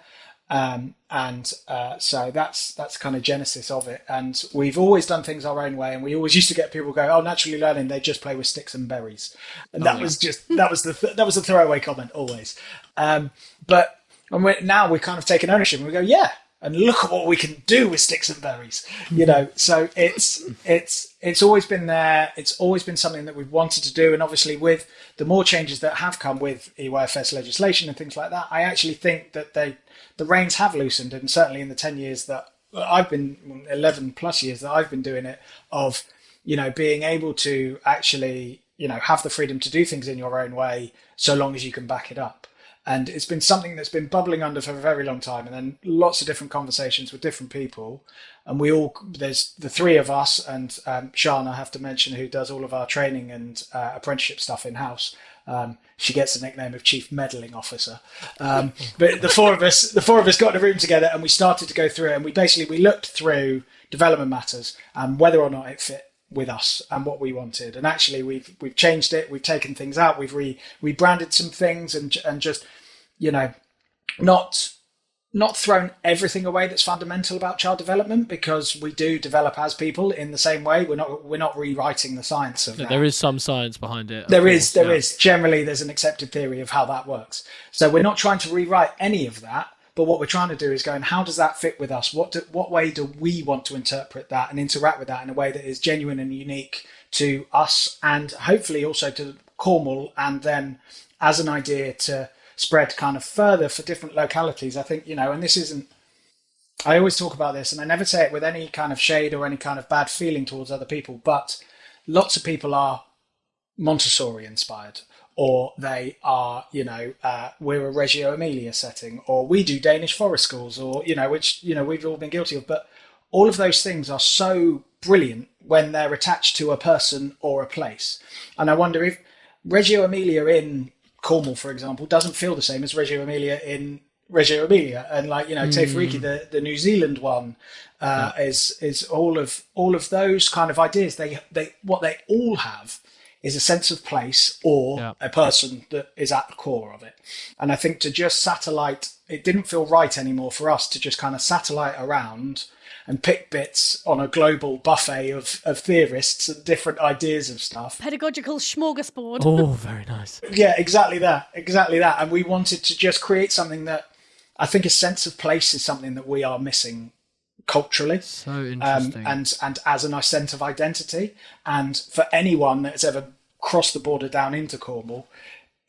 So that's kind of genesis of it. And we've always done things our own way. And we always used to get people go, "Oh, naturally learning, they just play with sticks and berries." And that was the throwaway comment always. But now we're kind of taking ownership and we go, yeah, and look at what we can do with sticks and berries, you know. So it's always been there. It's always been something that we've wanted to do. And obviously with the more changes that have come with EYFS legislation and things like that, I actually think that the reins have loosened. And certainly in the 10 years that I've been, 11 plus years that I've been doing it, of, you know, being able to actually, you know, have the freedom to do things in your own way, so long as you can back it up. And it's been something that's been bubbling under for a very long time. And then lots of different conversations with different people. And there's the three of us, and Sian, I have to mention, who does all of our training and apprenticeship stuff in-house. She gets the nickname of Chief Meddling Officer. But the four of us got in a room together, and we started to go through it. And we looked through development matters and whether or not it fit with us and what we wanted. And actually we've changed it. We've taken things out. We've rebranded some things and just, you know, not thrown everything away that's fundamental about child development, because we do develop as people in the same way. We're not rewriting the science of that. There is some science behind it. There is. Generally, there's an accepted theory of how that works. So we're not trying to rewrite any of that. But what we're trying to do is going, how does that fit with us? What way do we want to interpret that and interact with that in a way that is genuine and unique to us, and hopefully also to Cornwall, and then as an idea to spread kind of further for different localities. I think, you know, and this isn't, I always talk about this, and I never say it with any kind of shade or any kind of bad feeling towards other people, but lots of people are Montessori inspired, or they are, you know, we're a Reggio Emilia setting, or we do Danish forest schools, or, you know, which, you know, we've all been guilty of. But all of those things are so brilliant when they're attached to a person or a place. And I wonder if Reggio Emilia in Cornwall, for example, doesn't feel the same as Reggio Emilia in Reggio Emilia. And, like, you know, Te Whāriki, the New Zealand one, is all of those kind of ideas. What they all have is a sense of place, or a person that is at the core of it. And I think to just satellite, it didn't feel right anymore for us to just kind of satellite around and pick bits on a global buffet of theorists and different ideas of stuff. Pedagogical smorgasbord. Oh, very nice. Yeah, exactly that. And we wanted to just create something that, I think a sense of place is something that we are missing culturally. So interesting. And as an sense of identity. And for anyone that's ever crossed the border down into Cornwall,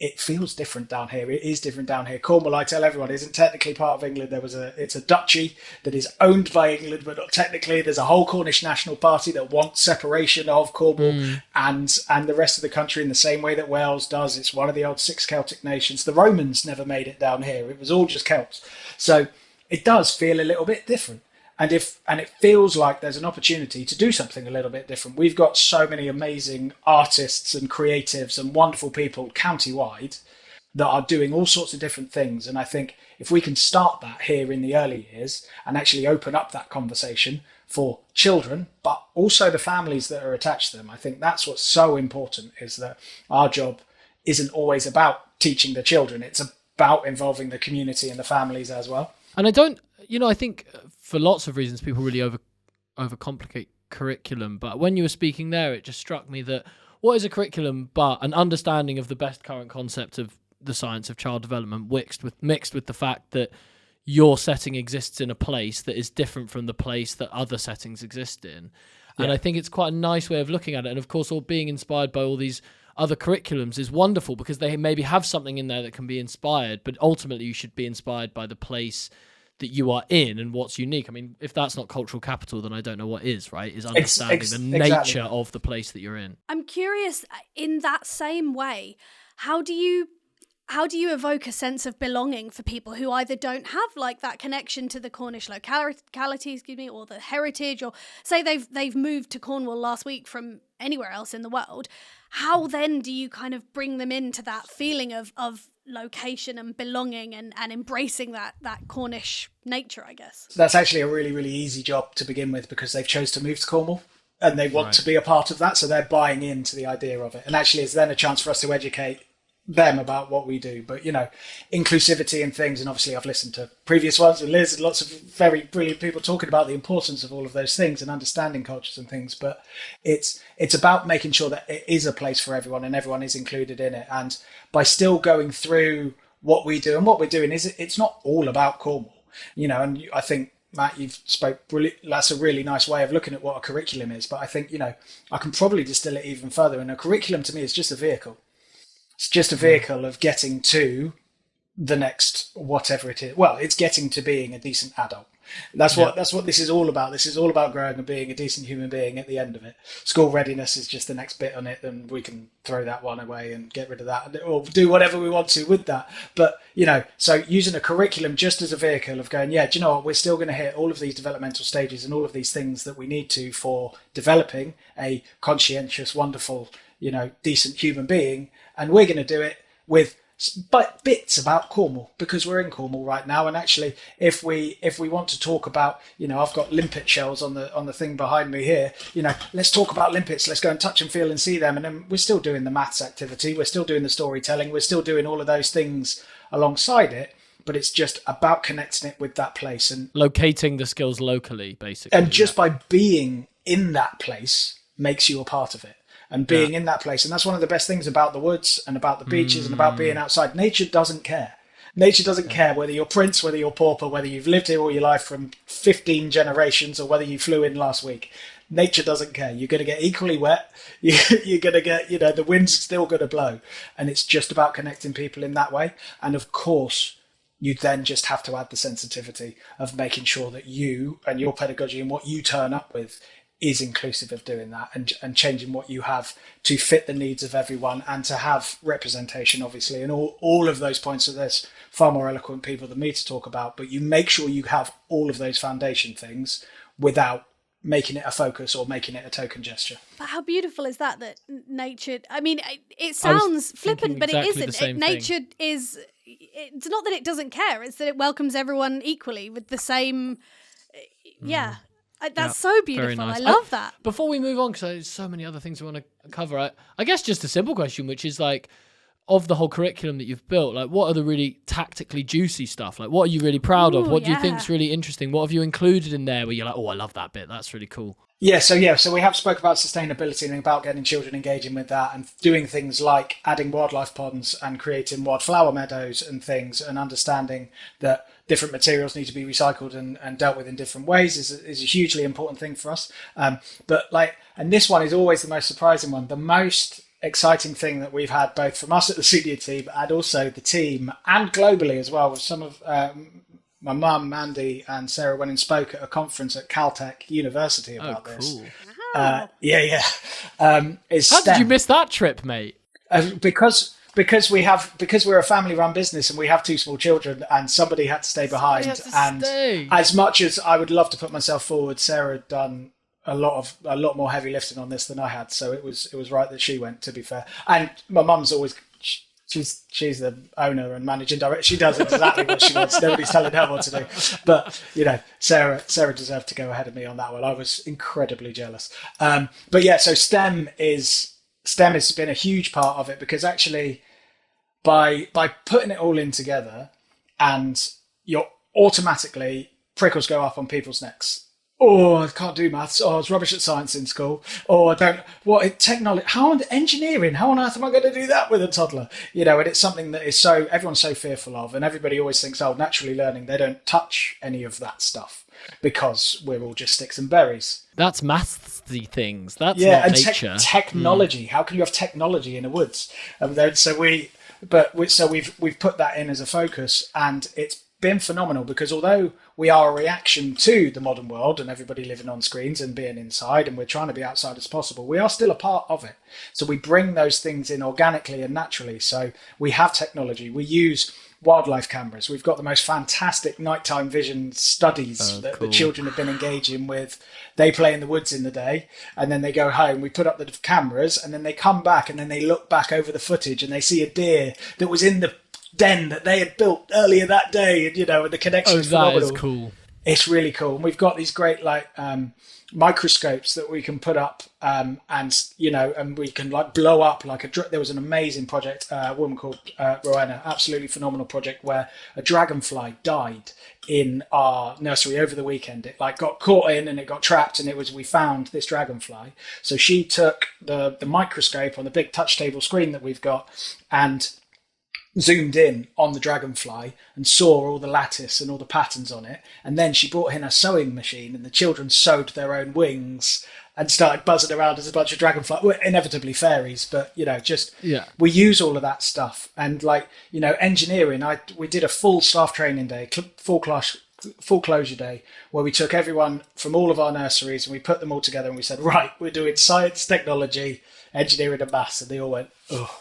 it feels different down here. It is different down here. Cornwall, I tell everyone, isn't technically part of England. It's a duchy that is owned by England, but not technically. There's a whole Cornish National Party that wants separation of Cornwall and the rest of the country in the same way that Wales does. It's one of the old 6 Celtic nations. The Romans never made it down here. It was all just Celts. So it does feel a little bit different. And it feels like there's an opportunity to do something a little bit different. We've got so many amazing artists and creatives and wonderful people county-wide that are doing all sorts of different things. And I think if we can start that here in the early years and actually open up that conversation for children, but also the families that are attached to them, I think that's what's so important, is that our job isn't always about teaching the children. It's about involving the community and the families as well. And I think for lots of reasons, people really overcomplicate curriculum. But when you were speaking there, it just struck me that what is a curriculum but an understanding of the best current concept of the science of child development mixed with the fact that your setting exists in a place that is different from the place that other settings exist in. And I think it's quite a nice way of looking at it. And of course, all being inspired by all these other curriculums is wonderful because they maybe have something in there that can be inspired, but ultimately you should be inspired by the place that you are in and what's unique. I mean, if that's not cultural capital, then I don't know what is, right? Is understanding the nature of the place that you're in. I'm curious, in that same way, how do you evoke a sense of belonging for people who either don't have like that connection to the Cornish locality, or the heritage, or say they've moved to Cornwall last week from anywhere else in the world? How then do you kind of bring them into that feeling of location and belonging and embracing that Cornish nature, I guess? So that's actually a really, really easy job to begin with, because they've chose to move to Cornwall and they want to be a part of that. So they're buying into the idea of it. And actually it's then a chance for us to educate them about what we do. But, inclusivity and things, and obviously I've listened to previous ones with Liz and lots of very brilliant people talking about the importance of all of those things and understanding cultures and things. But it's about making sure that it is a place for everyone and everyone is included in it. And by still going through what we do, and what we're doing is it's not all about Cornwall, and I think, Matt, you've spoke brilliant. That's a really nice way of looking at what a curriculum is. But I think, I can probably distill it even further. And a curriculum to me is just a vehicle. It's just a vehicle of getting to the next whatever it is. Well, it's getting to being a decent adult. That's what this is all about. This is all about growing and being a decent human being at the end of it. School readiness is just the next bit on it, and we can throw that one away and get rid of that, or do whatever we want to with that. But, so using a curriculum just as a vehicle of going, do you know what, we're still going to hit all of these developmental stages and all of these things that we need to for developing a conscientious, wonderful, decent human being. And we're going to do it with bits about Cornwall, because we're in Cornwall right now. And actually, if we want to talk about, I've got limpet shells on the thing behind me here, let's talk about limpets. Let's go and touch and feel and see them. And then we're still doing the maths activity. We're still doing the storytelling. We're still doing all of those things alongside it. But it's just about connecting it with that place and locating the skills locally, basically. And just by being in that place makes you a part of it. And being in that place. And that's one of the best things about the woods and about the beaches and about being outside. Nature doesn't care. Nature doesn't care whether you're prince, whether you're pauper, whether you've lived here all your life from 15 generations, or whether you flew in last week. Nature doesn't care. You're going to get equally wet. You're going to get, the wind's still going to blow. And it's just about connecting people in that way. And of course, you then just have to add the sensitivity of making sure that you and your pedagogy and what you turn up with is inclusive of doing that, and changing what you have to fit the needs of everyone and to have representation, obviously, and all of those points that there's far more eloquent people than me to talk about, but you make sure you have all of those foundation things without making it a focus or making it a token gesture. But how beautiful is that nature, I mean, it sounds flippant, but exactly it isn't. Nature is, it's not that it doesn't care, it's that it welcomes everyone equally with the same, That's so beautiful. Nice. I love that. Before we move on, because there's so many other things we want to cover, I guess just a simple question, which is like, of the whole curriculum that you've built, like, what are the really tactically juicy stuff? Like, what are you really proud of? What do you think's really interesting? What have you included in there where you're like, oh, I love that bit. That's really cool. So we have spoke about sustainability and about getting children engaging with that and doing things like adding wildlife ponds and creating wildflower meadows and things, and understanding that different materials need to be recycled and dealt with in different ways is a hugely important thing for us. And this one is always the most surprising one. The most exciting thing that we've had both from us at the senior team and also the team and globally as well, with some of my mum, Mandy, and Sarah went and spoke at a conference at Caltech University about this. Wow. How did you miss that trip, mate? Because we're a family-run business and we have 2 small children, and somebody had to stay behind. As much as I would love to put myself forward, Sarah had done a lot more heavy lifting on this than I had, so it was right that she went. To be fair, and my mum's always. She's the owner and managing director. She does exactly what she wants. Nobody's telling her what to do. But, Sarah deserved to go ahead of me on that one. I was incredibly jealous. But yeah, so STEM has been a huge part of it, because actually by putting it all in together, and you're automatically, prickles go up on people's necks. Oh, I can't do maths. Oh, I was rubbish at science in school. Oh, I don't. Technology? Engineering? How on earth am I going to do that with a toddler? And it's something that is everyone's so fearful of, and everybody always thinks, oh, naturally learning, they don't touch any of that stuff because we're all just sticks and berries. That's mathsy things. That's not nature. Technology. How can you have technology in the woods? We've put that in as a focus, and it's been phenomenal, because although we are a reaction to the modern world and everybody living on screens and being inside, and we're trying to be outside as possible, we are still a part of it. So we bring those things in organically and naturally. So we have technology. We use wildlife cameras. We've got the most fantastic nighttime vision studies that the children have been engaging with. They play in the woods in the day, and then they go home. We put up the cameras, and then they come back, and then they look back over the footage, and they see a deer that was in the den that they had built earlier that day, and and the connection is phenomenal. That is cool. It's really cool. And we've got these great microscopes that we can put up, and we can blow up there was an amazing project, a woman called Rowena, absolutely phenomenal project, where a dragonfly died in our nursery over the weekend. It got caught in, and it got trapped, and we found this dragonfly. So she took the microscope on the big touch table screen that we've got and zoomed in on the dragonfly and saw all the lattice and all the patterns on it. And then she brought in a sewing machine, and the children sewed their own wings and started buzzing around as a bunch of dragonflies. Well, inevitably fairies, but we use all of that stuff. And engineering, we did a full staff training day, full closure day, where we took everyone from all of our nurseries and we put them all together, and we said, right, we're doing science, technology, engineering and maths. And they all went, oh.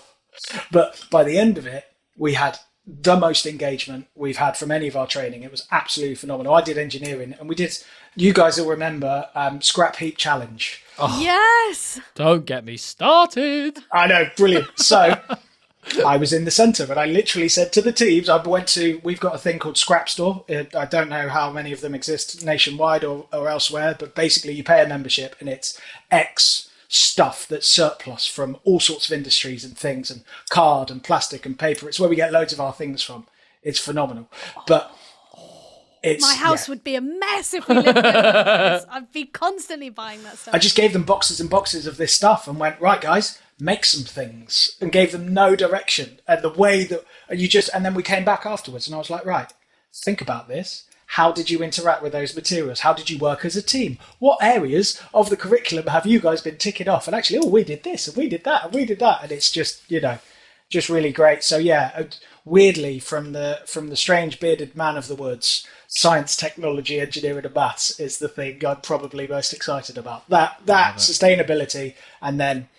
But by the end of it, we had the most engagement we've had from any of our training. It was absolutely phenomenal. I did engineering, and you guys will remember, Scrap Heap Challenge. Oh, yes! Don't get me started. I know, brilliant. So I was in the centre, and I literally said to the teams, we've got a thing called Scrap Store. I don't know how many of them exist nationwide or elsewhere, but basically you pay a membership, and it's X stuff that's surplus from all sorts of industries and things, and card and plastic and paper. It's where we get loads of our things from. It's phenomenal. But my house would be a mess if we lived there. I'd be constantly buying that stuff. I just gave them boxes and boxes of this stuff and went, right, guys, make some things, and gave them no direction. And the way that and then we came back afterwards, and I was like, right, think about this. How did you interact with those materials? How did you work as a team? What areas of the curriculum have you guys been ticking off? And actually, we did this and we did that and we did that. And it's just, just really great. So yeah, weirdly, from the strange bearded man of the woods, science, technology, engineering and maths is the thing I'm probably most excited about. That sustainability, and then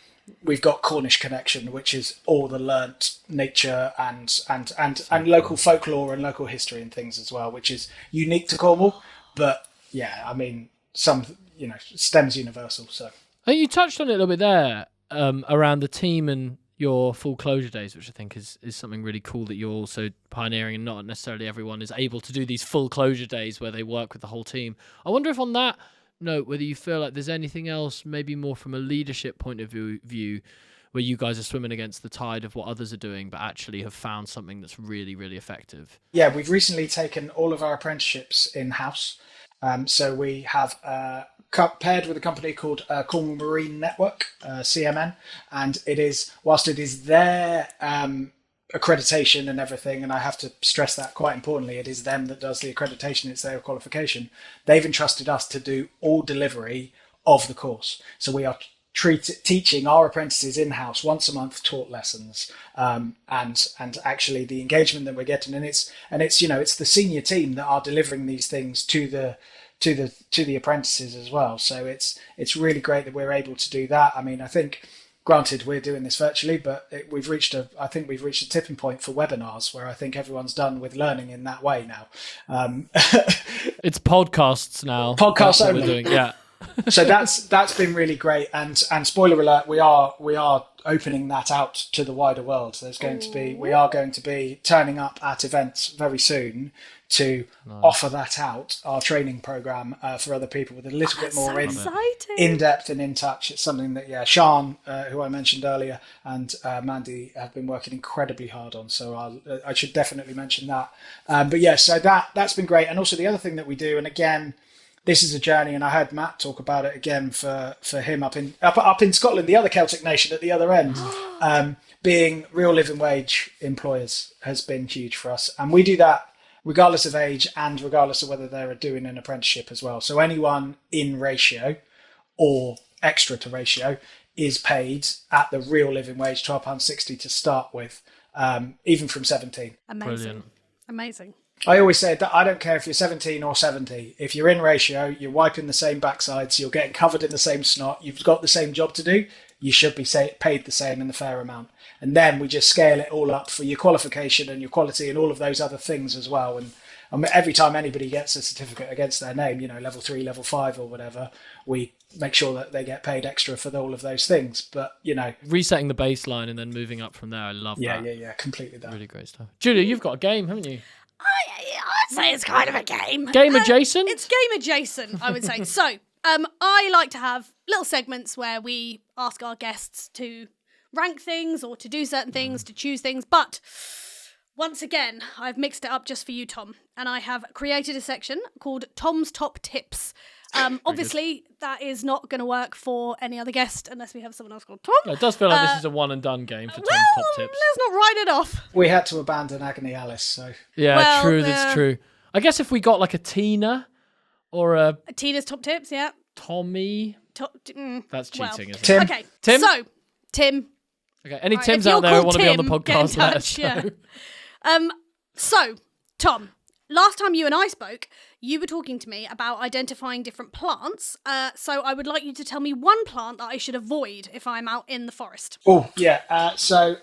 we've got Cornish Connection, which is all the learnt nature and local folklore and local history and things as well, which is unique to Cornwall. But yeah, I mean, STEM's universal. So you touched on it a little bit there, around the team and your full closure days, which I think is something really cool that you're also pioneering, and not necessarily everyone is able to do these full closure days where they work with the whole team. I wonder if on that note, whether you feel like there's anything else, maybe more from a leadership point of view, where you guys are swimming against the tide of what others are doing, but actually have found something that's really, really effective. Yeah, we've recently taken all of our apprenticeships in-house. So we have paired with a company called Cornwall Marine Network, CMN, and whilst it is their accreditation and everything, and I have to stress that quite importantly, it is them that does the accreditation, it's their qualification. They've entrusted us to do all delivery of the course. So we are teaching our apprentices in-house once a month taught lessons, and actually the engagement that we're getting, and it's it's the senior team that are delivering these things to the apprentices as well. So it's really great that we're able to do that. I mean, I think, granted, we're doing this virtually, but we've reached a tipping point for webinars where I think everyone's done with learning in that way now. It's podcasts now. Podcasts only. We're doing, yeah. So that's been really great, and spoiler alert, we are opening that out to the wider world. We are going to be turning up at events very soon to offer that out, our training program, for other people with a little bit more in depth and in touch. It's something that Sean, who I mentioned earlier, and Mandy have been working incredibly hard on. So I should definitely mention that. So that's been great, and also the other thing that we do, and again, this is a journey, and I heard Matt talk about it again for him up in Scotland, the other Celtic nation at the other end. Being real living wage employers has been huge for us, and we do that regardless of age and regardless of whether they're doing an apprenticeship as well. So anyone in ratio or extra to ratio is paid at the real living wage, £12.60 to start with, even from 17. Amazing. I always say that I don't care if you're 17 or 70. If you're in ratio, you're wiping the same backsides, you're getting covered in the same snot, you've got the same job to do, you should be paid the same in the fair amount. And then we just scale it all up for your qualification and your quality and all of those other things as well. And every time anybody gets a certificate against their name, level 3, level 5 or whatever, we make sure that they get paid extra for all of those things. But, resetting the baseline and then moving up from there. I love that. Yeah, completely that. Really great stuff. Julia, you've got a game, haven't you? I'd say it's kind of a game. Game adjacent? It's game adjacent, I would say. So, I like to have little segments where we ask our guests to rank things or to do certain things, to choose things. But once again, I've mixed it up just for you, Tom. And I have created a section called Tom's Top Tips. Obviously, that is not going to work for any other guest unless we have someone else called Tom. It does feel like this is a one and done game for Tom's Top Tips. Let's not write it off. We had to abandon Agony Alice, so... Yeah, true, that's true. I guess if we got like a Tina or a Tina's Top Tips, yeah. Tommy... That's cheating, isn't it? Tim. Okay, Tim? So, Tim... Okay, any Tims out there who want to be on the podcast, let us know. Yeah. So, Tom, last time you and I spoke, you were talking to me about identifying different plants. So I would like you to tell me one plant that I should avoid if I'm out in the forest. Oh, yeah. So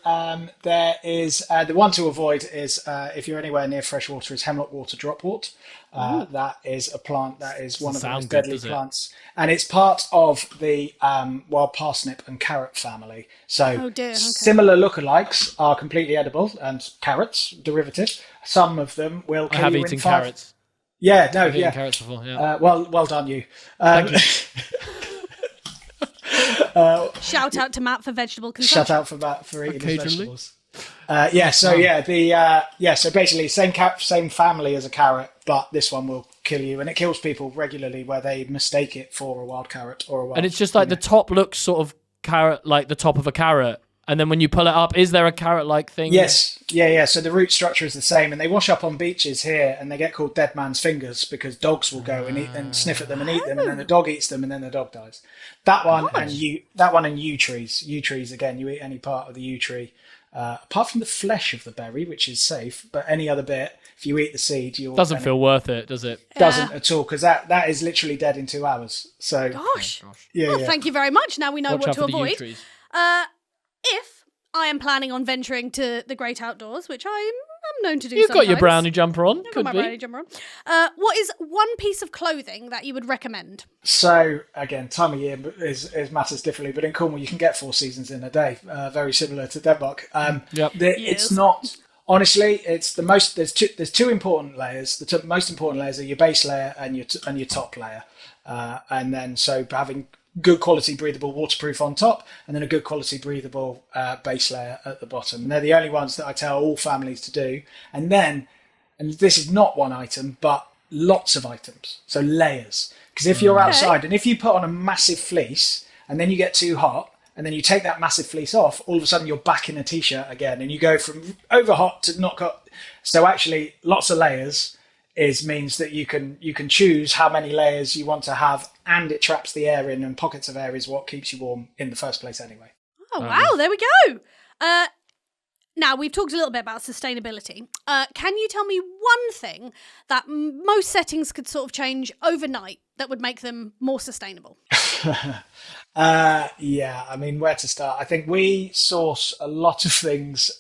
there is the one to avoid is if you're anywhere near fresh water is hemlock water dropwort. That is a plant that is one of the most deadly plants. And it's part of the wild parsnip and carrot family. So similar lookalikes are completely edible, and carrots, derivative. Some of them will kill you in 5. I have eaten carrots. Yeah, no, I've eaten carrots before, yeah. Well done, you. Thank you. Shout out to Matt for vegetable consumption. Shout out for Matt for eating his vegetables. So basically same family as a carrot, but this one will kill you, and it kills people regularly where they mistake it for a wild carrot or a wild... And it's just like the top looks sort of carrot, like the top of a carrot. And then when you pull it up, is there a carrot-like thing? Yes. Yeah. So the root structure is the same. And they wash up on beaches here, and they get called dead man's fingers because dogs will go and eat and sniff at them and eat them, and then the dog eats them, and then the dog dies. That one and yew trees. Yew trees, again, you eat any part of the yew tree, apart from the flesh of the berry, which is safe, but any other bit, if you eat the seed, you'll... Doesn't feel worth it, does it? Doesn't at all, because that is literally dead in 2 hours. So... Gosh. Yeah. Thank you very much. Now we know Watch what out to for the yew avoid. trees. If I am planning on venturing to the great outdoors, which I'm known to do You've sometimes. got your brownie jumper on. I've Could got my be. brownie jumper on. What is one piece of clothing that you would recommend? So, again, time of year is matters differently, but in Cornwall you can get 4 seasons in a day, very similar to Denmark. It's not... Honestly, it's the most. There's two important layers. The most important layers are your base layer and your top layer, and then so having good quality breathable waterproof on top, and then a good quality breathable base layer at the bottom. And they're the only ones that I tell all families to do. And this is not one item, but lots of items. So layers, because if you're outside and if you put on a massive fleece and then you get too hot, and then you take that massive fleece off, all of a sudden you're back in a t-shirt again, and you go from over hot to not hot. So actually, lots of layers means that you can choose how many layers you want to have and it traps the air in, and pockets of air is what keeps you warm in the first place anyway. Oh, wow, there we go. Now, we've talked a little bit about sustainability. Can you tell me one thing that most settings could sort of change overnight that would make them more sustainable? Yeah, I mean, where to start? I think we source a lot of things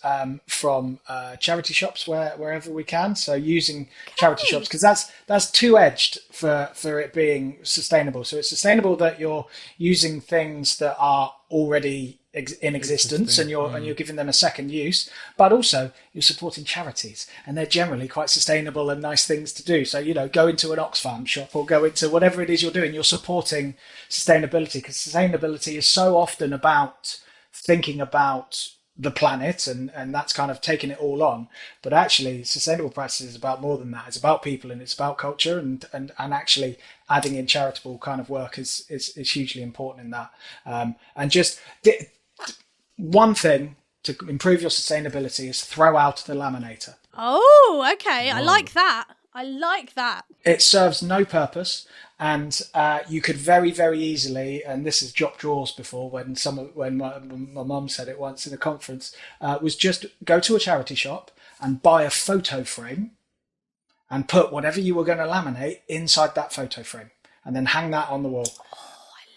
from charity shops wherever we can. So using charity shops, because that's two-edged for it being sustainable. So it's sustainable that you're using things that are already in existence and you're giving them a second use, but also you're supporting charities, and they're generally quite sustainable and nice things to do. So, you know, go into an Oxfam shop or go into whatever it is you're doing, you're supporting sustainability, because sustainability is so often about thinking about the planet, and that's kind of taking it all on. But actually, sustainable practices is about more than that. It's about people, and it's about culture, and actually adding in charitable kind of work is hugely important in that. And just one thing to improve your sustainability is throw out the laminator. Oh, okay. I like that. It serves no purpose, and you could very, very easily, and this has dropped drawers before when my mum said it once in a conference, was just go to a charity shop and buy a photo frame and put whatever you were going to laminate inside that photo frame, and then hang that on the wall.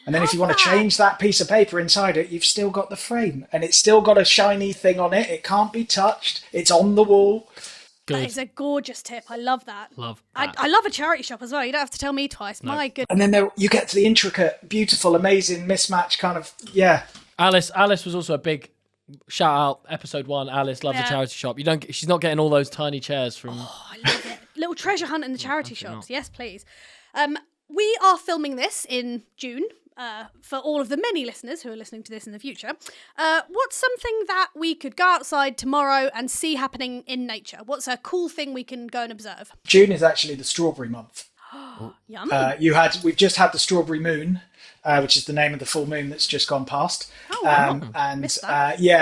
And then if you want to change that piece of paper inside it, you've still got the frame, and it's still got a shiny thing on it. It can't be touched. It's on the wall. Good. That is a gorgeous tip. I love that. I love a charity shop as well. You don't have to tell me twice. No. My goodness. And then you get to the intricate, beautiful, amazing mismatch kind of, yeah. Alice was also a big shout out. Episode 1, Alice loves a charity shop. She's not getting all those tiny chairs from. Oh, I love it. Little treasure hunt in the charity shops. Yes, please. We are filming this in June. For all of the many listeners who are listening to this in the future, what's something that we could go outside tomorrow and see happening in nature? What's a cool thing we can go and observe? June is actually the strawberry month. Yum. We've just had the strawberry moon, which is the name of the full moon that's just gone past. Oh, wow.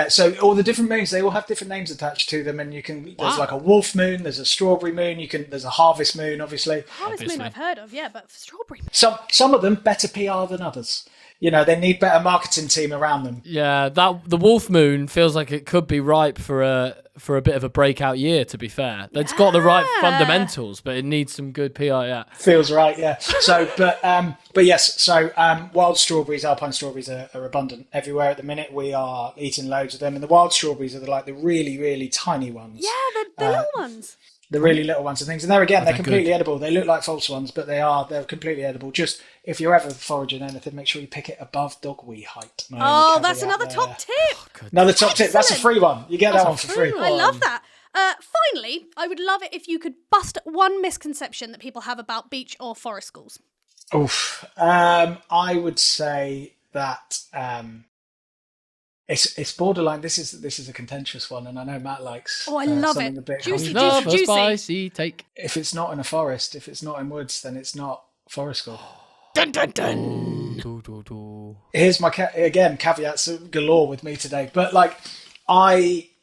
So all the different moons, they all have different names attached to them, and there's like a wolf moon, there's a strawberry moon, there's a harvest moon, obviously. Harvest moon I've heard of, yeah, but strawberry moon. Some of them better PR than others. You know, they need better marketing team around them. Yeah, the wolf moon feels like it could be ripe for a bit of a breakout year, to be fair. It's got the right fundamentals, but it needs some good PR, yeah. Feels right, yeah. So, but yes, so wild strawberries, alpine strawberries are abundant everywhere at the minute. We are eating loads of them, and the wild strawberries are the really, really tiny ones. Yeah, the little ones. The really little ones and things. And they're completely edible. They look like false ones, but they're completely edible. Just, if you're ever foraging anything, make sure you pick it above dog wee height. That's another top tip. Another top tip. That's a free one. You get that one for free. I love that. Finally, I would love it if you could bust one misconception that people have about beach or forest schools. Oof. I would say that it's borderline. This is a contentious one, and I know Matt likes. Oh, I love it. A bit juicy. Spicy take. If it's not in a forest, if it's not in woods, then it's not forest school. Dun dun dun. Here's my caveats galore with me today, but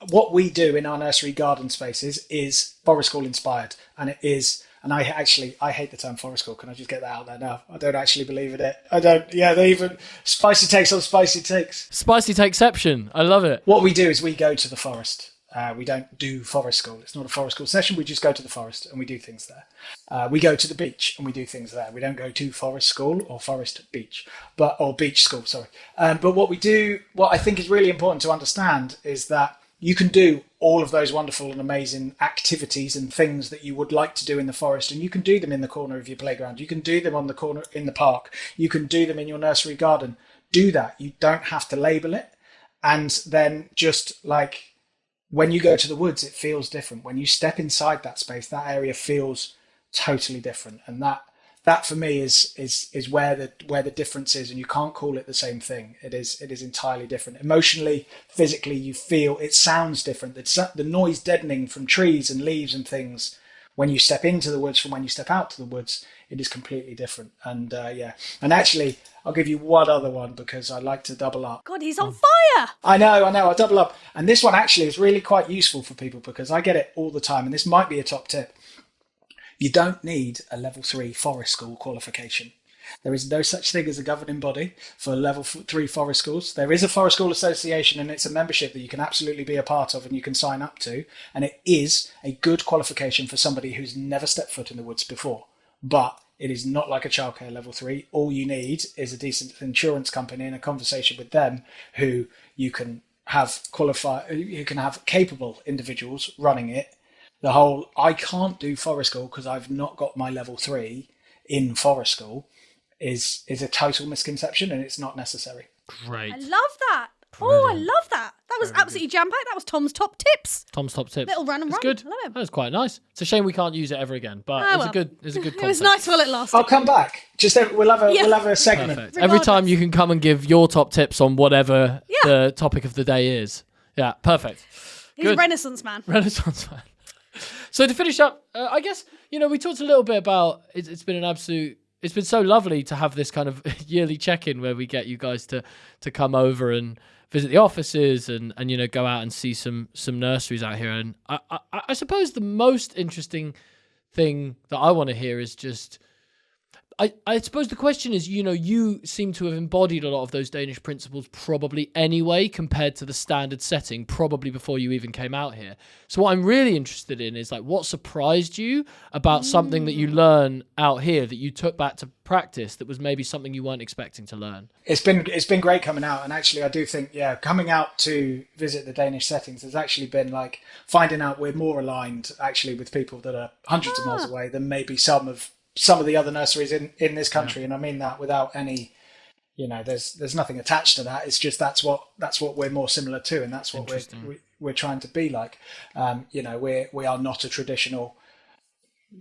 what we do in our nursery garden spaces is forest school inspired, and it is. And I hate the term forest school. Can I just get that out there now? I don't actually believe in it. I don't. Yeah, they even spicy takes on spicy takes. Spicy takeception. I love it. What we do is we go to the forest. We don't do forest school. It's not a forest school session. We just go to the forest and we do things there. We go to the beach and we do things there. We don't go to forest school or forest beach, or beach school. Sorry. But what we do, what I think is really important to understand is that you can do all of those wonderful and amazing activities and things that you would like to do in the forest, and you can do them in the corner of your playground. You can do them on the corner in the park. You can do them in your nursery garden. Do that. You don't have to label it. And then just like when you go to the woods, it feels different. When you step inside that space, that area feels totally different. And that for me is where the difference is, and you can't call it the same thing. It is entirely different. Emotionally, physically, you feel it sounds different. The noise deadening from trees and leaves and things when you step into the woods from when you step out to the woods, it is completely different. And and actually, I'll give you one other one because I like to double up. God, he's on fire! I know, I double up. And this one actually is really quite useful for people because I get it all the time, and this might be a top tip. You don't need a level 3 forest school qualification. There is no such thing as a governing body for level 3 forest schools. There is a Forest School Association, and it's a membership that you can absolutely be a part of and you can sign up to. And it is a good qualification for somebody who's never stepped foot in the woods before. But it is not like a childcare level 3. All you need is a decent insurance company and a conversation with them who you can have capable individuals running it. The whole, I can't do forest school because I've not got my level 3 in forest school is a total misconception, and it's not necessary. Great. I love that. Brilliant. Oh, I love that. That was absolutely jam-packed. That was Tom's top tips. Little random run. Good. I love it. That was quite nice. It's a shame we can't use it ever again, but it's a good concept. It was nice while it lasted. I'll come back. We'll have a segment. Perfect. Every time you can come and give your top tips on whatever the topic of the day is. Yeah, perfect. He's a Renaissance man. So to finish up, I guess, we talked a little bit about, it's been so lovely to have this kind of yearly check-in where we get you guys to come over and visit the offices and go out and see some nurseries out here. And I suppose the most interesting thing that I want to hear is just, I suppose the question is, you seem to have embodied a lot of those Danish principles probably anyway compared to the standard setting, probably before you even came out here. So what I'm really interested in is like what surprised you about something that you learn out here that you took back to practice that was maybe something you weren't expecting to learn. It's been great coming out, and actually I do think coming out to visit the Danish settings has actually been like finding out we're more aligned actually with people that are hundreds of miles away than maybe some of the other nurseries in this country. And I mean that without any, there's nothing attached to that. It's just that's what we're more similar to, and that's what we're trying to be like. We are not a traditional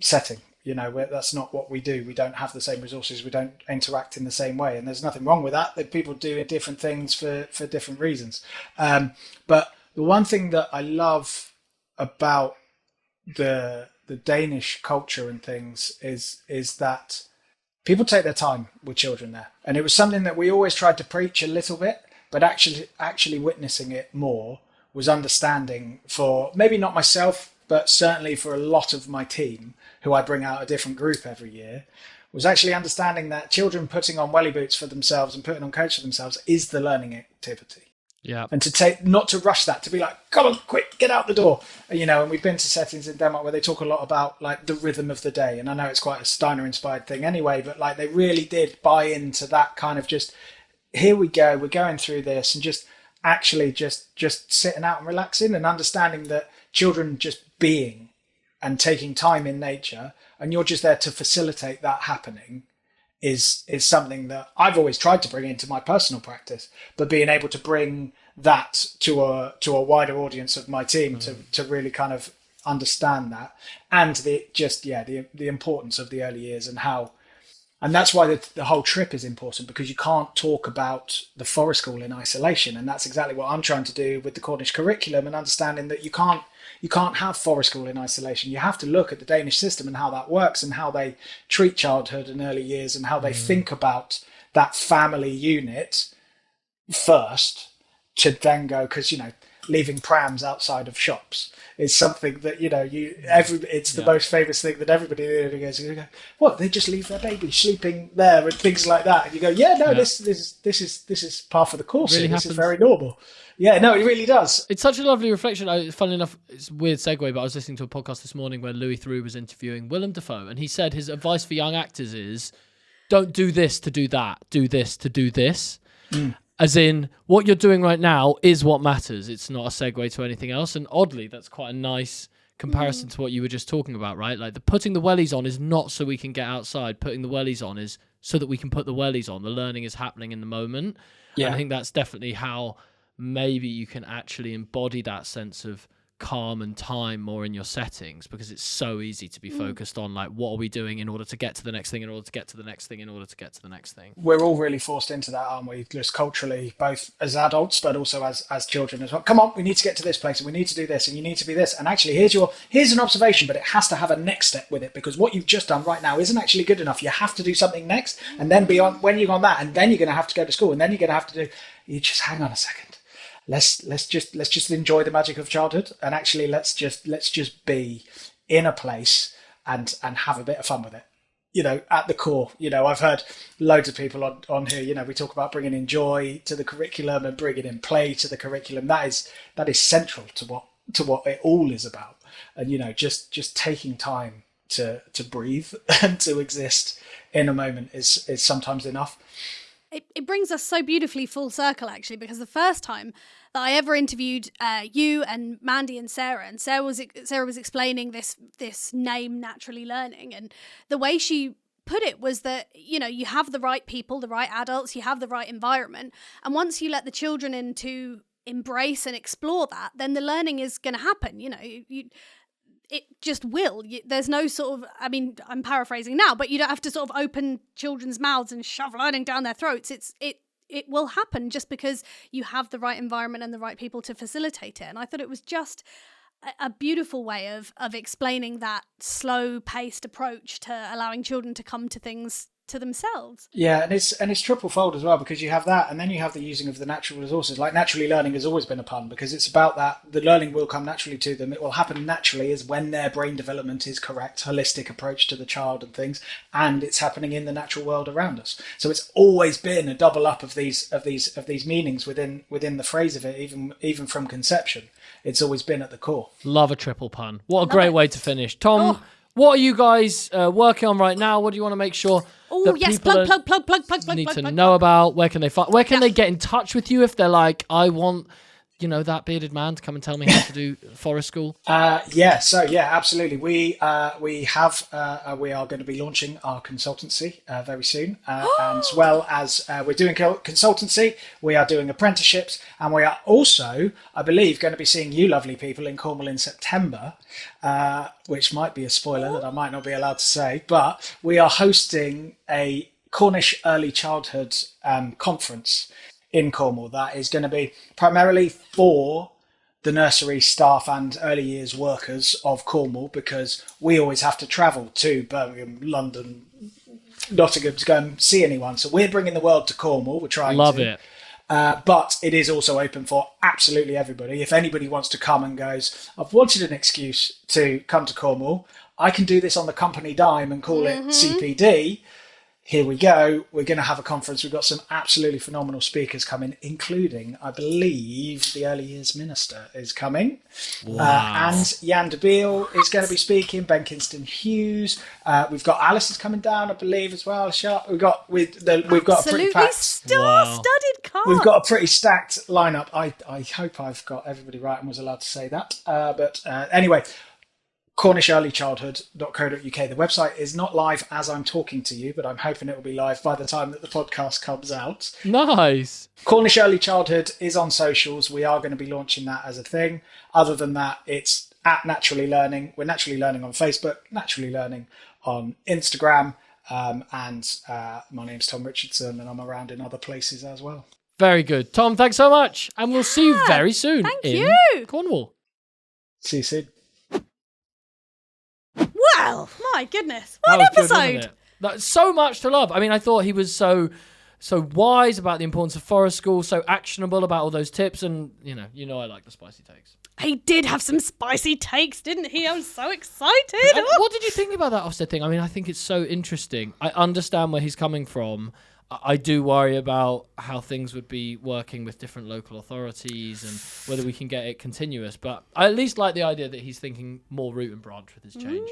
setting. That's not what we do. We don't have the same resources. We don't interact in the same way, and there's nothing wrong with that. That people do different things for different reasons. But the one thing that I love about the Danish culture and things is that people take their time with children there, and it was something that we always tried to preach a little bit, but actually witnessing it more was understanding for maybe not myself, but certainly for a lot of my team, who I bring out a different group every year, was actually understanding that children putting on welly boots for themselves and putting on coats for themselves is the learning activity. Yeah. And not to rush that, to be like, come on, quick, get out the door. And we've been to settings in Denmark where they talk a lot about like the rhythm of the day. And I know it's quite a Steiner inspired thing anyway, but like they really did buy into that kind of just, here we go, we're going through this, and just actually just sitting out and relaxing and understanding that children just being and taking time in nature, and you're just there to facilitate that happening, is something that I've always tried to bring into my personal practice, but being able to bring that to a wider audience of my team to really kind of understand that, and the importance of the early years and that's why the whole trip is important, because you can't talk about the forest school in isolation, and that's exactly what I'm trying to do with the Cornish curriculum, and understanding that you can't have forest school in isolation. You have to look at the Danish system and how that works, and how they treat childhood and early years, and how they think about that family unit first, to then go, because leaving prams outside of shops is something that it's the most famous thing that everybody goes, what, they just leave their baby sleeping there and things like that, and you go, this is part of the course, really this is very normal. Yeah, no, it really does. It's such a lovely reflection. Funnily enough, it's a weird segue, but I was listening to a podcast this morning where Louis Theroux was interviewing Willem Dafoe, and he said his advice for young actors is, don't do this to do that, do this to do this. As in, what you're doing right now is what matters. It's not a segue to anything else. And oddly, that's quite a nice comparison to what you were just talking about, right? Like the putting the wellies on is not so we can get outside. Putting the wellies on is so that we can put the wellies on. The learning is happening in the moment. Yeah. And I think that's definitely how maybe you can actually embody that sense of calm and time more in your settings, because it's so easy to be focused on like, what are we doing in order to get to the next thing, in order to get to the next thing, in order to get to the next thing. We're all really forced into that, aren't we? Just culturally, both as adults, but also as children as well. Come on, we need to get to this place, and we need to do this, and you need to be this. And actually, here's an observation, but it has to have a next step with it, because what you've just done right now isn't actually good enough. You have to do something next, and then beyond, when you're on that, and then you're going to have to go to school, and then you're going to have to do. You just hang on a second. Let's just enjoy the magic of childhood, and actually let's just be in a place and have a bit of fun with it. at the core. I've heard loads of people on here, we talk about bringing in joy to the curriculum and bringing in play to the curriculum. That is central to what it all is about. And, just taking time to breathe and to exist in a moment is sometimes enough. It brings us so beautifully full circle, actually, because the first time that I ever interviewed you and Mandy and Sarah was explaining this name, Naturally Learning, and the way she put it was that, you have the right people, the right adults, you have the right environment, and once you let the children in to embrace and explore that, then the learning is going to happen. It just will. There's no sort of, I'm paraphrasing now, but you don't have to sort of open children's mouths and shove learning down their throats. It will happen just because you have the right environment and the right people to facilitate it. And I thought it was just a beautiful way of explaining that slow-paced approach to allowing children to come to things to themselves. Yeah, and it's triple fold as well, because you have that, and then you have the using of the natural resources. Like, naturally learning has always been a pun, because it's about that the learning will come naturally to them. It will happen naturally as when their brain development is correct, holistic approach to the child and things, and it's happening in the natural world around us. So it's always been a double up of these meanings within the phrase of it, even from conception. It's always been at the core. Love a triple pun. What a great way to finish. Tom, what are you guys working on right now? What do you want to make sure plug need to know about? Where can they find? Where can they get in touch with you if they're like, I want, that bearded man to come and tell me how to do forest school? Absolutely. We are going to be launching our consultancy very soon, as well as we're doing consultancy. We are doing apprenticeships, and we are also, I believe, going to be seeing you lovely people in Cornwall in September, which might be a spoiler that I might not be allowed to say, but we are hosting a Cornish early childhood conference in Cornwall. That is going to be primarily for the nursery staff and early years workers of Cornwall, because we always have to travel to Birmingham, London, Nottingham to go and see anyone. So we're bringing the world to Cornwall. We're trying to. Love it. But it is also open for absolutely everybody. If anybody wants to come and goes, I've wanted an excuse to come to Cornwall, I can do this on the company dime and call it CPD. Here we go. We're going to have a conference. We've got some absolutely phenomenal speakers coming, including, I believe, the early years minister is coming. Wow. And Jan de Beal is going to be speaking, Ben Kingston-Hughes. We've got Alice is coming down, I believe, as well. Sharp. We've got a pretty packed, star-studded cast. We've got a pretty stacked lineup. I hope I've got everybody right and was allowed to say that. But anyway, CornishEarlyChildhood.co.uk. The website is not live as I'm talking to you, but I'm hoping it will be live by the time that the podcast comes out. Nice. Cornish Early Childhood is on socials. We are going to be launching that as a thing. Other than that, it's at Naturally Learning. We're Naturally Learning on Facebook, Naturally Learning on Instagram, and my name's Tom Richardson, and I'm around in other places as well. Very good. Tom, thanks so much. And we'll see you very soon in Cornwall. See you soon. Wow, my goodness. What an episode. That's so much to love. I mean, I thought he was so wise about the importance of forest school, so actionable about all those tips, and you know I like the spicy takes. He did have some spicy takes, didn't he? I was so excited. What did you think about that Ofsted thing? I mean, I think it's so interesting. I understand where he's coming from. I do worry about how things would be working with different local authorities and whether we can get it continuous. But I at least like the idea that he's thinking more root and branch with his change.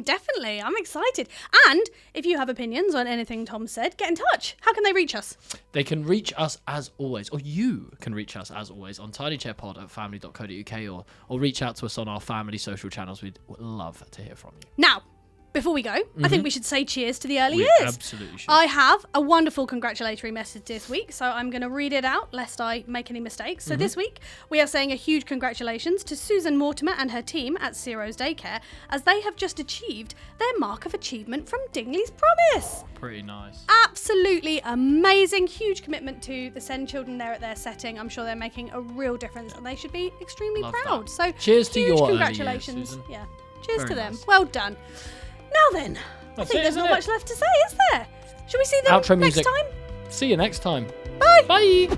Definitely. I'm excited. And if you have opinions on anything Tom said, get in touch. How can they reach us? They can reach us as always, or you can reach us as always on tidychairpod@family.co.uk or reach out to us on our family social channels. We'd love to hear from you. Now, before we go, I think we should say cheers to the early years. Absolutely should. I have a wonderful congratulatory message this week, so I'm going to read it out lest I make any mistakes. So this week, we are saying a huge congratulations to Susan Mortimer and her team at Ciro's Daycare, as they have just achieved their mark of achievement from Dingley's Promise. Pretty nice. Absolutely amazing. Huge commitment to the SEND children there at their setting. I'm sure they're making a real difference, and they should be extremely proud. That. So cheers to your congratulations. Early years, Susan. Yeah. Cheers to them. Nice. Well done. Now then, I think there's not much left to say, is there? Shall we see them Outro next music. time? See you next time. Bye. Bye.